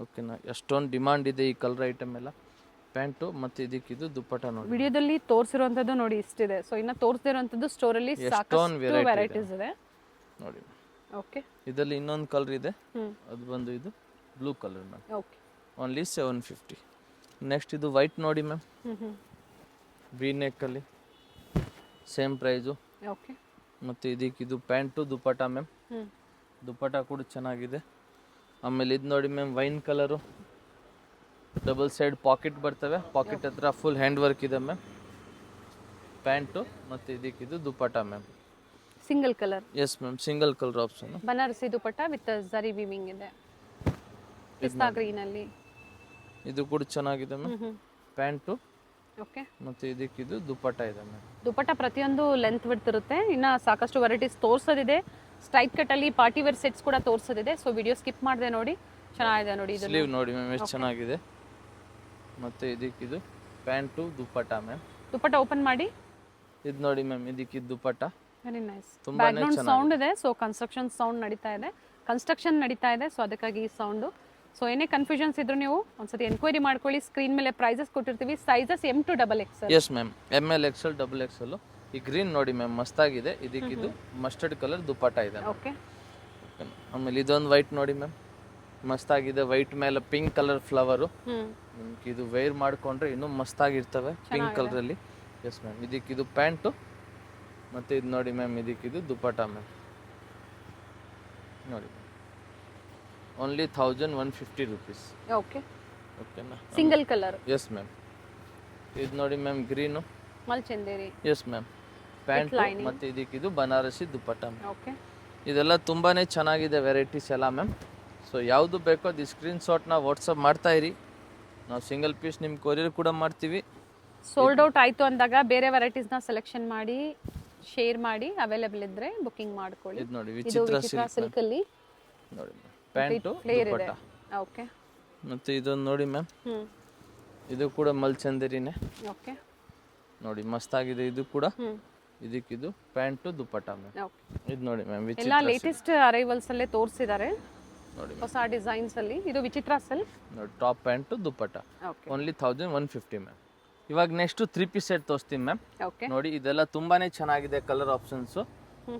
ಓಕೆನಾ. ಎಷ್ಟೊಂದು ಡಿಮಾಂಡ್ ಇದೆ ಈ ಕಲರ್ ಐಟಮ್ ಎಲ್ಲ. ಪ್ಯಾಂಟು ಮತ್ತೆ ಇದಕ್ಕಿದು ದುಪ್ಪಟ್ಟ ನೋಡಿ. ವಿಡಿಯೋದಲ್ಲಿ ತೋರಿಸಿರುವಂತದ್ದು ನೋಡಿ ಇಷ್ಟಿದೆ. ಸೊ ಇನ್ನ ತೋರಿಸಿರುವಂತದ್ದು ಸ್ಟೋರ್ ಅಲ್ಲಿ ಸಾಕಷ್ಟು ವೆರೈಟೀಸ್ ಇದೆ ನೋಡಿ. ಓಕೆ. ಇದರಲ್ಲಿ ಇನ್ನೊಂದು ಕಲರ್ ಇದೆ, ಅದು ಬಂದು ಇದು blue colour ma'am. Okay. Only 750. Next ಇದು ವೈಟ್ ನೋಡಿ ಮ್ಯಾಮ್, ವಿ ನೆಕ್ ಅಲ್ಲಿ ಸೇಮ್ ಪ್ರೈಸು. ಓಕೆ. ಮತ್ತು ಇದಕ್ಕಿದು ಪ್ಯಾಂಟು ದುಪಟ್ಟ ಮ್ಯಾಮ್. ದುಪಟ್ಟ ಕೂಡ ಚೆನ್ನಾಗಿದೆ. ಆಮೇಲೆ ಇದು ನೋಡಿ ma'am, wine colour, double side pocket ಬರ್ತವೆ. ಪಾಕೆಟ್ ಹತ್ರ ಫುಲ್ ಹ್ಯಾಂಡ್ ವರ್ಕ್ ಇದೆ ಮ್ಯಾಮ್. ಪ್ಯಾಂಟು ಮತ್ತು ಇದಕ್ಕಿದು dupatta ma'am. Single colour. Yes ma'am, single colour option. Banarasi dupatta with zari weaving ಇದೆ, ಪಿಸ್ತಾ ಗ್ರೀನ್ ಅಲ್ಲಿ. ಇದು ಕೂಡ ಚೆನ್ನಾಗಿದೆ ಮ್ಯಾಮ್. Pant okay. ಮತ್ತು ಇದಕ್ಕಿದು ದುಪಟ್ಟ ಇದೆ ಮ್ಯಾಮ್. ದುಪಟ್ಟ ಪ್ರತಿಯೊಂದು ಲೆಂತ್ ವಿಡ್ತ್ ಇರುತ್ತೆ. ಇನ್ನ ಸಾಕಷ್ಟು ವೆರೈಟೀಸ್ ತೋರಿಸೋದಿದೆ. ಸ್ಟ್ರೈಟ್ ಕಟ್ ಅಲ್ಲಿ ಪಾರ್ಟಿ ವೇರ್ ಸೆಟ್ಸ್ ಕೂಡ ತೋರಿಸೋದಿದೆ. ಸೊ ವಿಡಿಯೋ ಸ್ಕಿಪ್ ಮಾಡದೆ ನೋಡಿ, ಚೆನ್ನಾಗಿದೆ ನೋಡಿ. ಇದು ಸ್ಲೀವ್ ನೋಡಿ ಮ್ಯಾಮ್, ಎಷ್ಟು ಚೆನ್ನಾಗಿದೆ. ಮತ್ತೆ ಇದಕ್ಕಿದು pant dupatta ma'am. Dupatta open ಮಾಡಿ. ಇದು ನೋಡಿ ಮ್ಯಾಮ್, ಇದಕ್ಕಿದು dupatta. Very nice. Background sound ಇದೆ. ಸೊ ಕನ್ಸ್ಟ್ರಕ್ಷನ್ ಸೌಂಡ್ ನಡೀತಾ ಇದೆ, ಕನ್ಸ್ಟ್ರಕ್ಷನ್ ನಡೀತಾ ಇದೆ. ಸೊ ಅದಕ್ಕಾಗಿ ಈ ಸೌಂಡು. ಸೊ ಏನೇ ಕನ್ಫ್ಯೂಷನ್ಸ್ ಇದ್ರು ನೀವು ಒಂದ್ಸತಿ ಎನ್ಕ್ವೈರಿ ಮಾಡ್ಕೊಳ್ಳಿ. ಸ್ಕ್ರೀನ್ ಮೇಲೆ ಪ್ರೈಸಸ್ ಕೊಟ್ಟಿರ್ತೀವಿ. Sizes M2 XXL. Yes ma'am, ML XL XXL. ಈ ಗ್ರೀನ್ ನೋಡಿ ಮ್ಯಾಮ್, ಮಸ್ತಾಗಿದೆ. ಇದಕ್ಕಿದು ಮಸ್ಟರ್ಡ್ ಕಲರ್ ದುಪಟ್ಟ ಇದೆ. ಓಕೆ. ಆಮೇಲೆ ಇದೊಂದು ವೈಟ್ ನೋಡಿ ಮ್ಯಾಮ್, ಮಸ್ತಾಗಿದೆ. ವೈಟ್ ಮೇಲೆ ಪಿಂಕ್ ಕಲರ್ ಫ್ಲವರು. ನಿಮ್ಗೆ ಇದು ವೇರ್ ಮಾಡ್ಕೊಂಡ್ರೆ ಇನ್ನೂ ಮಸ್ತಾಗಿರ್ತವೆ ಪಿಂಕ್ ಕಲರಲ್ಲಿ. ಎಸ್ ಮ್ಯಾಮ್, ಇದಕ್ಕಿದು ಪ್ಯಾಂಟು ಮತ್ತು ಇದು ನೋಡಿ ಮ್ಯಾಮ್, ಇದಕ್ಕಿದು ದುಪಟ್ಟ ಮ್ಯಾಮ್. ನೋಡಿ ಓನ್ಲಿ 1150 rupees. ಓಕೆ. ಓಕೆನಾ. Single colour. Yes ma'am. ಇದು ನೋಡಿ ಮ್ಯಾಮ್, ಗ್ರೀನು. ಮಲ್ಚಂದೇರಿ. Yes ma'am. ಪ್ಯಾಂಟ್ ಮತ್ತು ಇದಕ್ಕಿದು ಬನಾರಸಿ ದುಪಟ್ಟ ಮ್ಯಾಮ್. ಓಕೆ. ಇದೆಲ್ಲ ತುಂಬಾ ಚೆನ್ನಾಗಿದೆ ವೆರೈಟೀಸ್ ಎಲ್ಲ ಮ್ಯಾಮ್. ಸೊ ಯಾವುದು ಬೇಕೋ ಅದು ಸ್ಕ್ರೀನ್ಶಾಟ್ನ ವಾಟ್ಸಪ್ ಮಾಡ್ತಾ ಇರಿ. ನಾವು ಸಿಂಗಲ್ ಪೀಸ್ ನಿಮ್ಗೆ ಕೊರಿಯರ್ ಕೂಡ ಮಾಡ್ತೀವಿ. ಸೋಲ್ಡ್ ಔಟ್ ಆಯಿತು ಅಂದಾಗ ಬೇರೆ ವೆರೈಟೀಸ್ನ ಸೆಲೆಕ್ಷನ್ ಮಾಡಿ ಶೇರ್ ಮಾಡಿ, ಅವೈಲೇಬಲ್ ಇದ್ರೆ ಬುಕಿಂಗ್ ಮಾಡ್ಕೊಳ್ಳಿ. ಇದು ನೋಡಿ, ಇದು ವಿಚಿತ್ರ ಸಿಲ್ಕ್ ಅಲ್ಲಿ ನೋಡಿ ಮ್ಯಾಮ್, ಪ್ಯಾಂಟು ಫ್ಲೇರ್ ಇದೆ. ದುಪಟ್ಟ. ಓಕೆ. ಮತ್ತು ಇದೊಂದು ನೋಡಿ ಮ್ಯಾಮ್, ಇದು ಕೂಡ ಮಲ್ಚಂದೇರಿನೇ. ಓಕೆ. ನೋಡಿ ಮಸ್ತಾಗಿದೆ ಇದು ಕೂಡ. ಇದಕ್ಕಿದು ಪ್ಯಾಂಟು ದುಪಟ್ಟ ಮ್ಯಾಮ್. ಓಕೆ. ಇದು ನೋಡಿ ಮ್ಯಾಮ್, ಎಲ್ಲ ವಿಚಿತ್ರ ಲೇಟೆಸ್ಟ್ ಅರೈವಲ್ಸ್ ಅಲ್ಲೇ ತೋರಿಸಿದ್ದಾರೆ, ನೋಡಿ ಹೊಸ ಡಿಸೈನ್ಸ್ ಅಲ್ಲಿ. ಇದು ವಿಚಿತ್ರ ಸಿಲ್ಕ್ ನೋಡಿ, top pant dupatta. Okay. Only 1150 ma'am. ಇವಾಗ ನೆಕ್ಸ್ಟ್ 3 ಪೀಸ್ ಸೆಟ್ ತೋರಿಸ್ತೀನಿ ಮ್ಯಾಮ್. ಓಕೆ. ನೋಡಿ ಇದೆಲ್ಲ ತುಂಬಾನೇ ಚೆನ್ನಾಗಿದೆ ಕಲರ್ ಆಪ್ಷನ್ಸು.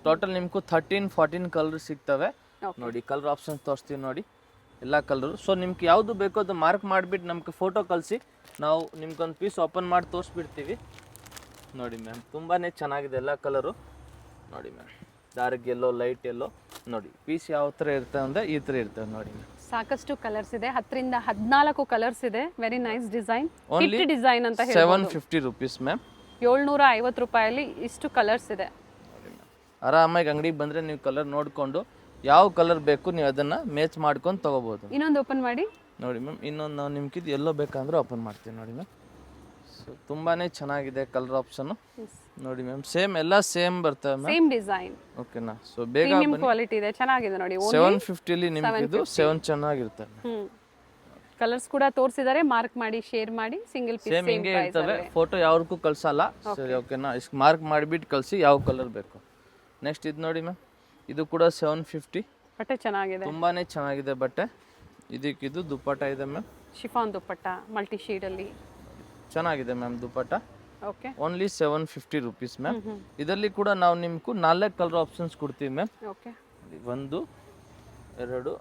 ಟೋಟಲ್ ನಿಮ್ಗೂ 13-14 ಕಲರ್ ಸಿಗ್ತವೆ. ನೋಡಿ ಕಲರ್ ಆಪ್ಷನ್ಸ್ ತೋರಿಸ್ತೀವಿ ನೋಡಿ, ಎಲ್ಲ ಕಲರು. ಸೊ ನಿಮ್ಗೆ ಯಾವುದು ಬೇಕೋ ಅದು ಮಾರ್ಕ್ ಮಾಡಿಬಿಟ್ಟು ನಮ್ಗೆ ಫೋಟೋ ಕಳಿಸಿ, ನಾವು ನಿಮ್ಗೊಂದು ಪೀಸ್ ಓಪನ್ ಮಾಡಿ ತೋರಿಸ್ಬಿಡ್ತೀವಿ. ನೋಡಿ ಮ್ಯಾಮ್, ತುಂಬಾ ಚೆನ್ನಾಗಿದೆ ಎಲ್ಲ ಕಲರು. ನೋಡಿ ಮ್ಯಾಮ್, ಡಾರ್ಕ್ ಎಲ್ಲೋ, ಲೈಟ್ ಎಲ್ಲೋ. ನೋಡಿ ಪೀಸ್ ಯಾವ ಥರ ಇರ್ತವೆ ಅಂದರೆ ಈ ಥರ ಇರ್ತವೆ ನೋಡಿ ಮ್ಯಾಮ್. ಸಾಕಷ್ಟು ಕಲರ್ಸ್ ಇದೆ, 10 ರಿಂದ 14 ಕಲರ್ಸ್ ಇದೆ. Very nice design, only hit design ಅಂತ ಹೇಳ್ಬೋದು. 750 rupees ಮ್ಯಾಮ್. 750 ರೂಪಾಯಲ್ಲಿ ಇಷ್ಟು ಕಲರ್ಸ್ ಇದೆ. ನೋಡಿ ಮ್ಯಾಮ್, ಆರಾಮಾಗಿ ಅಂಗಡಿಗೆ ಬಂದರೆ ನೀವು ಕಲರ್ ನೋಡಿಕೊಂಡು ಯಾವ ಕಲರ್ ಬೇಕು ನೀವು ಅದನ್ನು ಮ್ಯಾಚ್ ಮಾಡ್ಕೊಂಡು ತೊಗೋಬೋದು. ಇನ್ನೊಂದು ಓಪನ್ ಮಾಡಿ ನೋಡಿ ಮ್ಯಾಮ್, ಇನ್ನೊಂದು ನಾವು ನಿಮ್ಗೆ ಇದು ಎಲ್ಲೋ ಬೇಕಂದ್ರೆ ಓಪನ್ ಮಾಡ್ತೀವಿ ನೋಡಿ ಮ್ಯಾಮ್. ಸೊ ತುಂಬಾ ಚೆನ್ನಾಗಿದೆ ಕಲರ್ ಆಪ್ಷನು. ನೋಡಿ ಮ್ಯಾಮ್, ಸೇಮ್ ಎಲ್ಲ ಸೇಮ್ ಬರ್ತವೆ ಮ್ಯಾಮ್, ಸೇಮ್ ಡಿಸೈನ್. ಓಕೆನಾ. ಸೊ ಬೇಗ ಪ್ರೀಮಿಯಂ ಕ್ವಾಲಿಟಿ ಇದೆ, ಚೆನ್ನಾಗಿದೆ ನೋಡಿ. 750 ನಿಮ್ಗೆ ಇದು 7 ಚೆನ್ನಾಗಿರ್ತವೆ. ಕಲರ್ಸ್ ಕೂಡ ತೋರಿಸಿದ್ದಾರೆ, ಮಾರ್ಕ್ ಮಾಡಿ ಶೇರ್ ಮಾಡಿ. ಸಿಂಗಲ್ ಪೀಸ್ ಸೇಮ್ ಹಿಂಗೆ ಇರ್ತವೆ. ಫೋಟೋ ಯಾವ್ದಕ್ಕೂ ಕಳ್ಸಲ್ಲ. ಸರಿ, ಓಕೆನಾ. ಇಷ್ಟು ಮಾರ್ಕ್ ಮಾಡಿಬಿಟ್ಟು ಕಳಿಸಿ ಯಾವ ಕಲರ್ ಬೇಕು. ನೆಕ್ಸ್ಟ್ ಇದು ನೋಡಿ ಮ್ಯಾಮ್, ಇದು ಕೂಡ 750. ಬಟ್ಟೆ ಚೆನ್ನಾಗಿದೆ, ತುಂಬಾನೇ ಚೆನ್ನಾಗಿದೆ ಬಟ್ಟೆ. ಇದಕ್ಕಿದು ದುಪಟ್ಟ ಇದೆ ma'am, chiffon dupatta multi shade ಅಲ್ಲಿ. ಚೆನ್ನಾಗಿದೆ ma'am dupatta. Okay. Only 750 rupees ma'am. ಇದರಲ್ಲಿ ಕೂಡ ನಾವು ನಿಮ್ಗೂ 4 ಕಲರ್ ಆಪ್ಷನ್ಸ್ ಕೊಡ್ತೀವಿ ಮ್ಯಾಮ್. ಓಕೆ. 1 2 3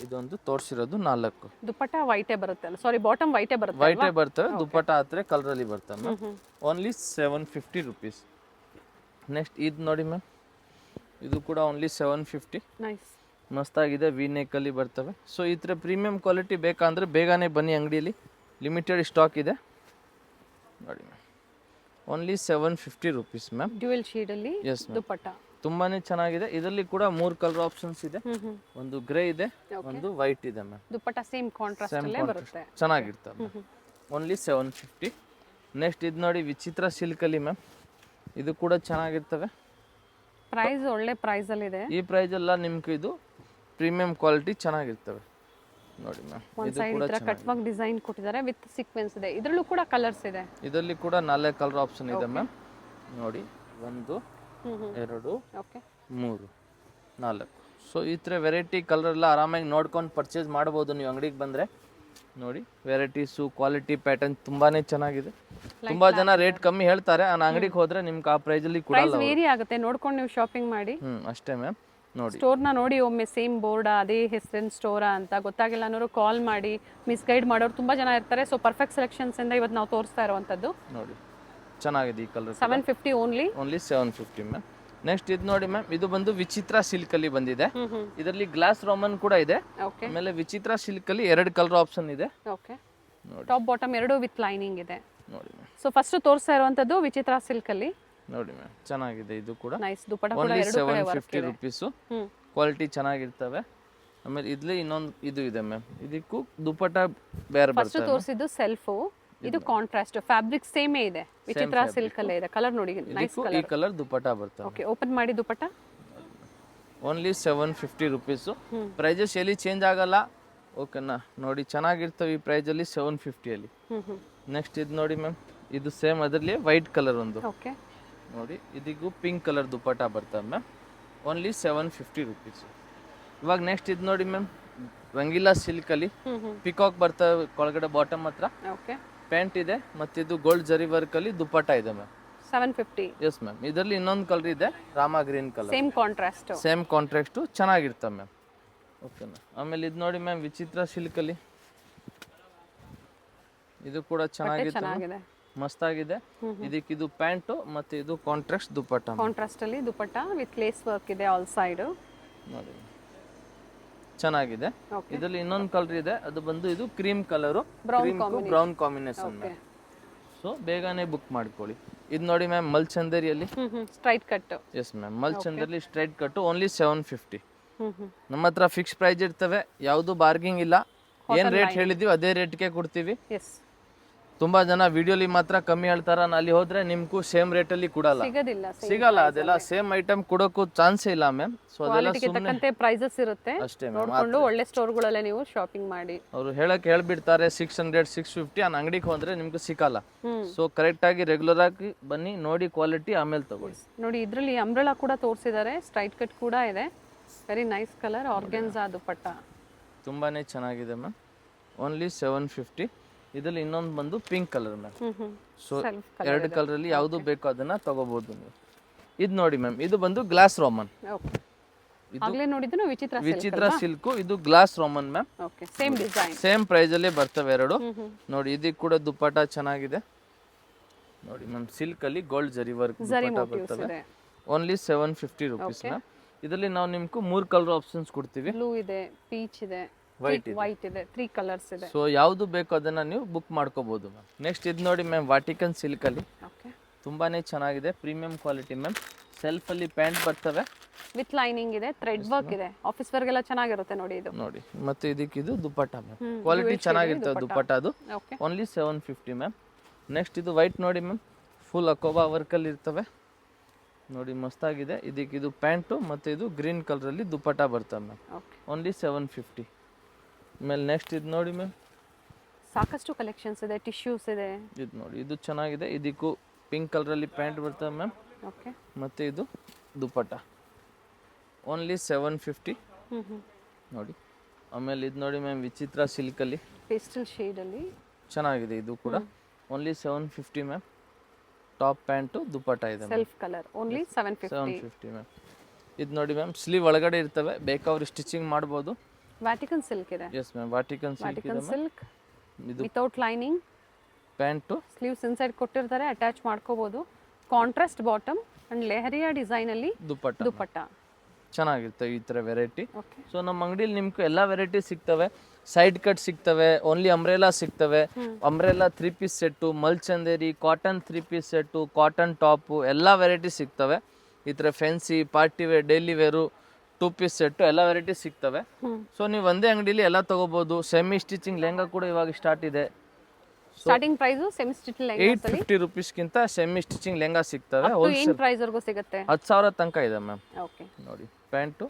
ಇದೊಂದು ತೋರಿಸಿರೋದು 4. ದುಪಟ್ಟ ವೈಟೇ ಬರುತ್ತೆ ಅಲ್ಲ, ಸಾರಿ ಬಾಟಮ್ ವೈಟೇ ಬರುತ್ತೆ. ವೈಟೇ ಬರ್ತವೆ, ದುಪಟ್ಟ ಹತ್ರ ಕಲರಲ್ಲಿ ಬರ್ತವೆ ಮ್ಯಾಮ್. Only 750 rupees. ನೆಕ್ಸ್ಟ್ ಇದು ನೋಡಿ ಮ್ಯಾಮ್, ಇದು ಕೂಡ ಓನ್ಲಿ 750. ನೈಸ್, ಮಸ್ತಾಗಿದೆ, ವಿ ನೆಕ್ಕಲ್ಲಿ ಬರ್ತವೆ. ಸೊ ಈ ಥರ ಪ್ರೀಮಿಯಂ ಕ್ವಾಲಿಟಿ ಬೇಕಂದ್ರೆ ಬೇಗನೆ ಬನ್ನಿ ಅಂಗಡಿಯಲ್ಲಿ, ಲಿಮಿಟೆಡ್ ಸ್ಟಾಕ್ ಇದೆ. ನೋಡಿ ma'am only 750 rupees ma'am. Dual shade ಅಲ್ಲಿ ಎಸ್ ಮ್ಯಾಮ್, ದುಪಟ್ಟ. ತುಂಬಾನೇ ಚೆನ್ನಾಗಿದೆ. ಇದರಲ್ಲಿ ಕೂಡ 3 ಕಲರ್ ಆಪ್ಷನ್ಸ್ ಇದೆ. ಒಂದು ಗ್ರೇ ಇದೆ, ಒಂದು ವೈಟ್ ಇದೆ ಮ್ಯಾಮ್. ದುಪಟ್ಟ ಸೇಮ್ ಕಾಂಟ್ರಾಸ್ಟ್ ಅಲ್ಲೇ ಬರುತ್ತೆ. ಚೆನ್ನಾಗಿರ್ತವೆ. ಓನ್ಲಿ 750. ನೆಕ್ಸ್ಟ್ ಇದು ನೋಡಿ ವಿಚಿತ್ರ ಸಿಲ್ಕ್ ಅಲ್ಲಿ ಮ್ಯಾಮ್, ಇದು ಕೂಡ ಚೆನ್ನಾಗಿರ್ತವೆ. ಪ್ರೈಸ್ ಒಳ್ಳೆ ಪ್ರೈಸ್ ಅಲ್ಲಿ ಇದೆ. ಈ ಪ್ರೈಸ್ ಎಲ್ಲ ನಿಮ್ಗೆ ಇದು ಪ್ರೀಮಿಯಂ ಕ್ವಾಲಿಟಿ ಚೆನ್ನಾಗಿರ್ತವೆ ನೋಡಿ ಮ್ಯಾಮ್. ಒಂದು ಸೈಡ್ ಈ ತರ ಕಟ್ ವರ್ಕ್ ಡಿಸೈನ್ ಕೊಟ್ಟಿದ್ದಾರೆ ವಿತ್ ಸೀಕ್ವೆನ್ಸ್ ಇದೆ. ಇದರಲ್ಲೂ ಕೂಡ ಕಲರ್ಸ್ ಇದೆ. ಇದರಲ್ಲಿ ಕೂಡ 4 ಕಲರ್ ಆಪ್ಷನ್ ಇದೆ ಮ್ಯಾಮ್. ನೋಡಿ 1 2 ಓಕೆ 3 4. ಸೊ ಈ ಥರ ವೆರೈಟಿ ಕಲರ್ ಎಲ್ಲ ಆರಾಮಾಗಿ ನೋಡ್ಕೊಂಡು ಪರ್ಚೇಸ್ ಮಾಡ್ಬೋದು ನೀವು ಅಂಗಡಿಗೆ ಬಂದರೆ. ನೋಡಿ ವೆರೈಟೀಸು ಕ್ವಾಲಿಟಿ ಪ್ಯಾಟರ್ನ್ ತುಂಬಾನೇ ಚೆನ್ನಾಗಿದೆ. ತುಂಬಾ ಜನ ರೇಟ್ ಕಮ್ಮಿ ಹೇಳ್ತಾರೆ, ನಾನು ಅಂಗಡಿಗೆ ಹೋದ್ರೆ ನಿಮ್ಗೆ ಆ ಪ್ರೈಸಲ್ಲಿ ಕೊಡಲ್ಲ. ವೇರಿ ಆಗುತ್ತೆ, ನೋಡ್ಕೊಂಡು ನೀವು ಶಾಪಿಂಗ್ ಮಾಡಿ. ಅಷ್ಟೇ ಮ್ಯಾಮ್. ನೋಡಿ ಸ್ಟೋರ್ನ ನೋಡಿ ಒಮ್ಮೆ ಸೇಮ್ ಬೋರ್ಡ್ ಅದೇ ಹೆಸರಿನ ಸ್ಟೋರಾ ಅಂತ ಗೊತ್ತಾಗಿಲ್ಲ ಅನ್ನೋರು ಕಾಲ್ ಮಾಡಿ ಮಿಸ್ಗೈಡ್ ಮಾಡೋರು ತುಂಬಾ ಜನ ಇರ್ತಾರೆ. ಸೊ ಪರ್ಫೆಕ್ಟ್ ಸೆಲೆಕ್ಷನ್ಸ್ ಇಂದ ಇವತ್ತು ನಾವು ತೋರಿಸ್ತಾ ಇರುವಂತದ್ದು. ನೋಡಿ ಚೆನ್ನಾಗಿದೆ ಈ ಕಲರ್. 750 only 750 ma'am. ನೆಕ್ಸ್ಟ್ ಇದು ನೋಡಿ ಮ್ಯಾಮ್, ಇದು ಬಂದು ವಿಚಿತ್ರ ಸಿಲ್ಕ್ ಅಲ್ಲಿ ಬಂದಿದೆ. ಇದರಲ್ಲಿ ಗ್ಲಾಸ್ ರೋಮನ್ ಕೂಡ ಇದೆ. ಓಕೆ ಆಮೇಲೆ ವಿಚಿತ್ರ ಸಿಲ್ಕ್ ಅಲ್ಲಿ 2 ಕಲರ್ ಆಪ್ಷನ್ ಇದೆ. ಓಕೆ ಟಾಪ್ ಬಾಟಮ್ ಎರಡು ವಿತ್ ಲೈನಿಂಗ್ ಇದೆ. ನೋಡಿ ಮ್ಯಾಮ್. ಸೊ ಫಸ್ಟ್ ತೋರಿಸ್ತಾ ಇರುವಂತದ್ದು ವಿಚಿತ್ರ ಸಿಲ್ಕ್ ಅಲ್ಲಿ. ನೋಡಿ ಮ್ಯಾಮ್ ಚೆನ್ನಾಗಿದೆ ಇದು ಕೂಡ. ನೈಸ್ ದುಪಟ್ಟ ಕೂಡ ಓನ್ಲಿ ಎರಡು ಕಡೆ ವರ್ಕ್ 750 ಇದೆ. ರುಪೀಸು. ಕ್ವಾಲಿಟಿ ಚೆನ್ನಾಗಿರ್ತವೆ. ಆಮೇಲೆ ಇಲ್ಲಿ ಇನ್ನೊಂದು ಇದು ಇದೆ ಮ್ಯಾಮ್, ಇದಕ್ಕೂ ದುಪಟ್ಟ ಬೇರೆ ಫಸ್ಟ್ ಬರ್ತದೆ. ತೋರಿಸಿದ್ದು ಸೆಲ್ಫ್, ಇದು ಕಾಂಟ್ರಾಸ್ಟ್. ಫ್ಯಾಬ್ರಿಕ್ ಸೇಮೇ ಇದೆ, ವಿಚಿತ್ರ ಸಿಲ್ಕ್ ಅಲ್ಲೇ ಇದೆ. ಕಲರ್ ನೋಡಿ ನೈಸ್ ಇದಕ್ಕೂ ಈ ಕಲರ್ ದುಪಟ್ಟ ಬರ್ತವೆ. ಓಕೆ ಓಪನ್ ಮಾಡಿ ದುಪಟ್ಟ. Only 750 rupees. ಪ್ರೈಸಸ್ ಎಲ್ಲಿ ಚೇಂಜ್ ಆಗಲ್ಲ. ಓಕೆನಾ, ನೋಡಿ ಚೆನ್ನಾಗಿರ್ತವೆ ಈ ಪ್ರೈಸಲ್ಲಿ 750 ಅಲ್ಲಿ. ನೆಕ್ಸ್ಟ್ ಇದು ನೋಡಿ ಮ್ಯಾಮ್, ಇದು ಸೇಮ್ ಅದರಲ್ಲಿ ವೈಟ್ ಕಲರ್ ಒಂದು. ಓಕೆ ನೋಡಿ ಇದಕ್ಕೂ ಪಿಂಕ್ ಕಲರ್ ದುಪಟ್ಟ ಬರ್ತವೆ ಮ್ಯಾಮ್. Only 750 rupees. ಇವಾಗ ನೆಕ್ಸ್ಟ್ ಇದು ನೋಡಿ ಮ್ಯಾಮ್, ರಂಗಿಲ್ಲಾ ಸಿಲ್ಕ್ ಅಲ್ಲಿ ಪಿಕಾಕ್ ಬರ್ತವೆ ಒಳಗಡೆ ಬಾಟಮ್ ಹತ್ರ. ಓಕೆ ಪ್ಯಾಂಟ್ ಇದೆ, ಮತ್ತೆ ಇದು ಗೋಲ್ಡ್ ಜರಿ ವರ್ಕ್ ಅಲ್ಲಿ ದುಪಟ್ಟ ಇದೆ ಮ್ಯಾಮ್. 750. Yes ma'am. ಇದರಲ್ಲಿ ಇನ್ನೊಂದು ಕಲರ್ ಇದೆ, Rama green colour. Same contrast. Same contract ಚೆನ್ನಾಗಿರ್ತವೆ ಮ್ಯಾಮ್. ಓಕೆನಾ. ಆಮೇಲೆ ಇದು ನೋಡಿ ಮ್ಯಾಮ್, ವಿಚಿತ್ರ ಸಿಲ್ಕ್ ಅಲ್ಲಿ ಇದು ಕೂಡ ಚೆನ್ನಾಗಿದೆ, ಮಸ್ತಾಗಿದೆ. ಇದಕ್ಕೆ ಇದು ಪ್ಯಾಂಟು ಮತ್ತೆ ಇದು ಕಾಂಟ್ರಾಸ್ಟ್ ದುಪಟ್ಟ. ಕಾಂಟ್ರಾಸ್ಟ್ ಅಲ್ಲಿ ದುಪಟ್ಟ ವಿತ್ ಲೇಸ್ ವರ್ಕ್ ಇದೆ ಆಲ್ ಸೈಡ್. ನೋಡಿ ಚೆನ್ನಾಗಿದೆ. ಇದರಲ್ಲಿ ಇನ್ನೊಂದು ಕಲರ್ ಇದೆ, ಅದು ಬಂದು ಇದು cream colour, brown combination. So ಬೇಗನೆ ಬುಕ್ ಮಾಡ್ಕೊಳ್ಳಿ. ಇದು ನೋಡಿ ಮ್ಯಾಮ್, ಮಲ್ಚಂದೇರಿಯಲ್ಲಿ ಸ್ಟ್ರೈಟ್ ಕಟ್. ಎಸ್ ಮ್ಯಾಮ್, ಮಲ್ಚಂದೇರಿಯಲ್ಲಿ ಸ್ಟ್ರೈಟ್ ಕಟ್ ಓನ್ಲಿ 750. ನಮ್ಮ ಹತ್ರ ಫಿಕ್ಸ್ ಪ್ರೈಸ್ ಇರ್ತವೆ, ಯಾವುದು ಬಾರ್ಗಿಂಗ್ ಇಲ್ಲ. ಏನ್ ರೇಟ್ ಹೇಳಿದೀವಿ ಅದೇ ರೇಟ್ಗೆ ಕೊಡ್ತೀವಿ. ಎಸ್ ತುಂಬಾ ಜನ ವಿಡಿಯೋಲಿ ಮಾತ್ರ ಕಮ್ಮಿ ಹೇಳ್ತಾರ, ಅಲ್ಲಿ ಹೋದ್ರೆ ನಿಮ್ಗೂ ಸೇಮ್ ರೇಟ್ ಅಲ್ಲಿ ಕೊಡಲ್ಲ, ಸಿಗಲ್ಲ. ಅದೆಲ್ಲ ಸೇಮ್ ಐಟಮ್ ಕೊಡೋಕ್ಕೂ ಚಾನ್ಸೇ ಇಲ್ಲ ಮ್ಯಾಮ್. ಸೊ ಅದೆಲ್ಲ ತಕ್ಕಂತೆ ಪ್ರೈಸಸ್ ಇರುತ್ತೆ, ಅಷ್ಟೇ ನೋಡ್ಕೊಂಡು ಒಳ್ಳೆ ಸ್ಟೋರ್ಗಳಲ್ಲೇ ನೀವು ಶಾಪಿಂಗ್ ಮಾಡಿ. ಅವರು ಹೇಳ್ಬಿಡ್ತಾರೆ 600 650, ಆ ಅಂಗಡಿಗೆ ಹೋದ್ರೆ ನಿಮ್ಗೆ ಸಿಕ್ಕಲ್ಲ. ಸೊ ಕರೆಕ್ಟ್ ಆಗಿ ರೆಗ್ಯುಲರ್ ಆಗಿ ಬನ್ನಿ, ನೋಡಿ ಕ್ವಾಲಿಟಿ, ಆಮೇಲೆ ತಗೊಳ್ಳಿ. ನೋಡಿ ಇದ್ರಲ್ಲಿ ಅಂಬ್ರೆಲಾ ಕೂಡ ತೋರಿಸಿದ್ದಾರೆ, ಸ್ಟ್ರೈಟ್ ಕಟ್ ಕೂಡ ಇದೆ. ವೆರಿ ನೈಸ್ ಕಲರ್, ಆರ್ಗೆನ್ಜಾ ದುಪಟ್ಟ ತುಂಬಾನೇ ಚೆನ್ನಾಗಿದೆ ಮ್ಯಾಮ್. ಓನ್ಲಿ 750. ಇದರಲ್ಲಿ ಇನ್ನೊಂದು ಬಂದು pink colour ma'am. So 2 colour ಅಲ್ಲಿ ಯಾವ್ದು ಬೇಕೋ ಅದನ್ನ ತಗೋಬಹುದು ನೀವು. ಇದು ನೋಡಿ ಮ್ಯಾಮ್, ಇದು ಬಂದು ಗ್ಲಾಸ್ ರೋಮನ್. ವಿಚಿತ್ರ ಸಿಲ್ಕ್, ಇದು glass Roman ma'am. Same design, same price ಅಲ್ಲಿ ಬರ್ತವೆ ಎರಡು. ನೋಡಿ ಇದಕ್ಕೆ ಕೂಡ ದುಪಟ್ಟ ಚೆನ್ನಾಗಿದೆ. ನೋಡಿ ಮ್ಯಾಮ್, ಸಿಲ್ಕ್ ಅಲ್ಲಿ ಗೋಲ್ಡ್ ಜರಿ ವರ್ಕ್ ದುಪಟ್ಟ ಬರ್ತವೆ. Only 750 rupees ma'am. ಇದರಲ್ಲಿ ನಾವು ನಿಮ್ಗೆ 3 ಕಲರ್ ಆಪ್ಷನ್ಸ್ ಕೊಡ್ತೀವಿ. ಬ್ಲೂ ಇದೆ, ಪೀಚ್ ಇದೆ, ವೈಟ್ ಇದೆ, 3 ಕಲರ್ಸ್ ಇದೆ. ಸೊ ಯಾವ್ದು ಬೇಕೋ ಅದನ್ನ ನೀವು ಬುಕ್ ಮಾಡ್ಕೋಬಹುದು ಮ್ಯಾಮ್. ನೆಕ್ಸ್ಟ್ ಇದು ನೋಡಿ ಮ್ಯಾಮ್, ವಾಟಿಕನ್ ಸಿಲ್ಕ್ ಅಲ್ಲಿ ತುಂಬಾನೇ ಚೆನ್ನಾಗಿದೆ, ಪ್ರೀಮಿಯಂ ಕ್ವಾಲಿಟಿ ಮ್ಯಾಮ್. ಸೆಲ್ಫ್ ಅಲ್ಲಿ ಪ್ಯಾಂಟ್ ಬರ್ತವೆ ವಿತ್ ಲೈನಿಂಗ್ ಇದೆ, ಥ್ರೆಡ್ ವರ್ಕ್ ಇದೆ. ಆಫೀಸ್ ವರ್ಕ್ ಎಲ್ಲ ಚೆನ್ನಾಗಿರುತ್ತೆ ನೋಡಿ ಇದು. ನೋಡಿ ಮತ್ತೆ ಇದಕ್ಕೆ ಇದು ದುಪಟ್ಟ ಮ್ಯಾಮ್, ಕ್ವಾಲಿಟಿ ಚೆನ್ನಾಗಿರ್ತದೆ ದುಪಟ್ಟ. ಅದು ಓನ್ಲಿ 750 ಮ್ಯಾಮ್. ನೆಕ್ಸ್ಟ್ ಇದು ವೈಟ್ ನೋಡಿ ಮ್ಯಾಮ್, ಫುಲ್ ಅಕೋಬಾ ವರ್ಕ್ ಅಲ್ಲಿ ಇರ್ತವೆ. ನೋಡಿ ಮಸ್ತಾಗಿದೆ. ಇದಕ್ಕೆ ಇದು ಪ್ಯಾಂಟು ಮತ್ತೆ ಇದು ಗ್ರೀನ್ ಕಲರ್ ಅಲ್ಲಿ ದುಪಟ್ಟ ಬರ್ತವೆ ಮ್ಯಾಮ್. ಓನ್ಲಿ 750. ಆಮೇಲೆ ನೆಕ್ಸ್ಟ್ ಇದು ನೋಡಿ ಮ್ಯಾಮ್, ಸಾಕಷ್ಟು ಕಲೆಕ್ಷನ್ಸ್ ಇದೆ, ಟಿಶ್ಯೂಸ್ ಇದೆ. ಇದು ನೋಡಿ, ಇದು ಚೆನ್ನಾಗಿದೆ. ಇದಕ್ಕೂ ಪಿಂಕ್ ಕಲರ್ ಅಲ್ಲಿ ಪ್ಯಾಂಟ್ ಬರ್ತವೆ ಮ್ಯಾಮ್. ಓಕೆ, ಮತ್ತೆ ಇದು ದುಪಟ್ಟ ಓನ್ಲಿ 750 ನೋಡಿ. ಆಮೇಲೆ ಇದು ನೋಡಿ ಮ್ಯಾಮ್, ವಿಚಿತ್ರ ಸಿಲ್ಕ್ ಅಲ್ಲಿ ಪೇಸ್ಟಲ್ ಶೇಡ್ ಅಲ್ಲಿ ಚೆನ್ನಾಗಿದೆ. ಇದು ಕೂಡ only 750 ma'am. Top pant dupatta ಇದೆ, ಸೆಲ್ಫ್ ಕಲರ್, ಓನ್ಲಿ 750 ಮ್ಯಾಮ್. ಇದು ನೋಡಿ ಮ್ಯಾಮ್, ಸ್ಲೀವ್ ಒಳಗಡೆ ಇರ್ತವೆ, ಬೇಕಾದ್ರೆ ಸ್ಟಿಚಿಂಗ್ ಮಾಡ್ಬೋದು. ವ್ಯಾಟಿಕನ್ ಸಿಲ್ಕ್ ಇದೆ. ಎಸ್ ಮ್ಯಾಮ್, ವಾಟಿಕನ್ ಸಿಲ್ಕ್ ಇದು without lining pant, sleeves inside ಕೊಟ್ಟಿರ್ತಾರೆ, ಅಟ್ಯಾಚ್ ಮಾಡ್ಕೋಬಹುದು. Contrast bottom and leheriya design ಅಲ್ಲಿ ದುಪಟ್ಟ ಚೆನ್ನಾಗಿರುತ್ತೆ ಈ ಥರ ವೆರೈಟಿ. ಓಕೆ. ಸೊ ನಮ್ಮ ಅಂಗಡಿಲಿ ನಿಮ್ಗೆ ಎಲ್ಲ ವೆರೈಟಿ ಸಿಗ್ತವೆ. ಸೈಡ್ ಕಟ್ ಸಿಗ್ತವೆ, ಓನ್ಲಿ ಅಂಬ್ರೆಲಾ ಸಿಗ್ತವೆ, ಅಂಬ್ರೆಲಾ 3 ಪೀಸ್ ಸೆಟ್ಟು, ಮಲ್ಚಂದೇರಿ, cotton 3 piece set, cotton top ಎಲ್ಲ ವೆರೈಟಿ ಸಿಗ್ತವೆ. ಈ ಥರ fancy, party wear, daily wear, 2 piece set ಎಲ್ಲ ವೆರೈಟಿ ಸಿಗ್ತವೆ. ಸೊ ನೀವು ಒಂದೇ ಅಂಗಡಿಲಿ ಎಲ್ಲ ತಗೋಬಹುದು. ಸೆಮಿ ಸ್ಟಿಚಿಂಗ್ ಲೆಹಂಗಾ ಕೂಡ ಇವಾಗ ಸ್ಟಾರ್ಟ್ ಇದೆ. Starting price semi stitch lehenga 850 ರುಪೀಸ್ಗಿಂತ ಸೆಮಿ ಸ್ಟಿಚಿಂಗ್ ಲೆಹಂಗಾ ಸಿಗ್ತವೆ. ಏನು ಪ್ರೈಸ್ ವರ್ಗೂ ಸಿಗುತ್ತೆ? 10,000 ತನಕ ಇದೆ ಮ್ಯಾಮ್. ಓಕೆ. ನೋಡಿ ಪ್ಯಾಂಟು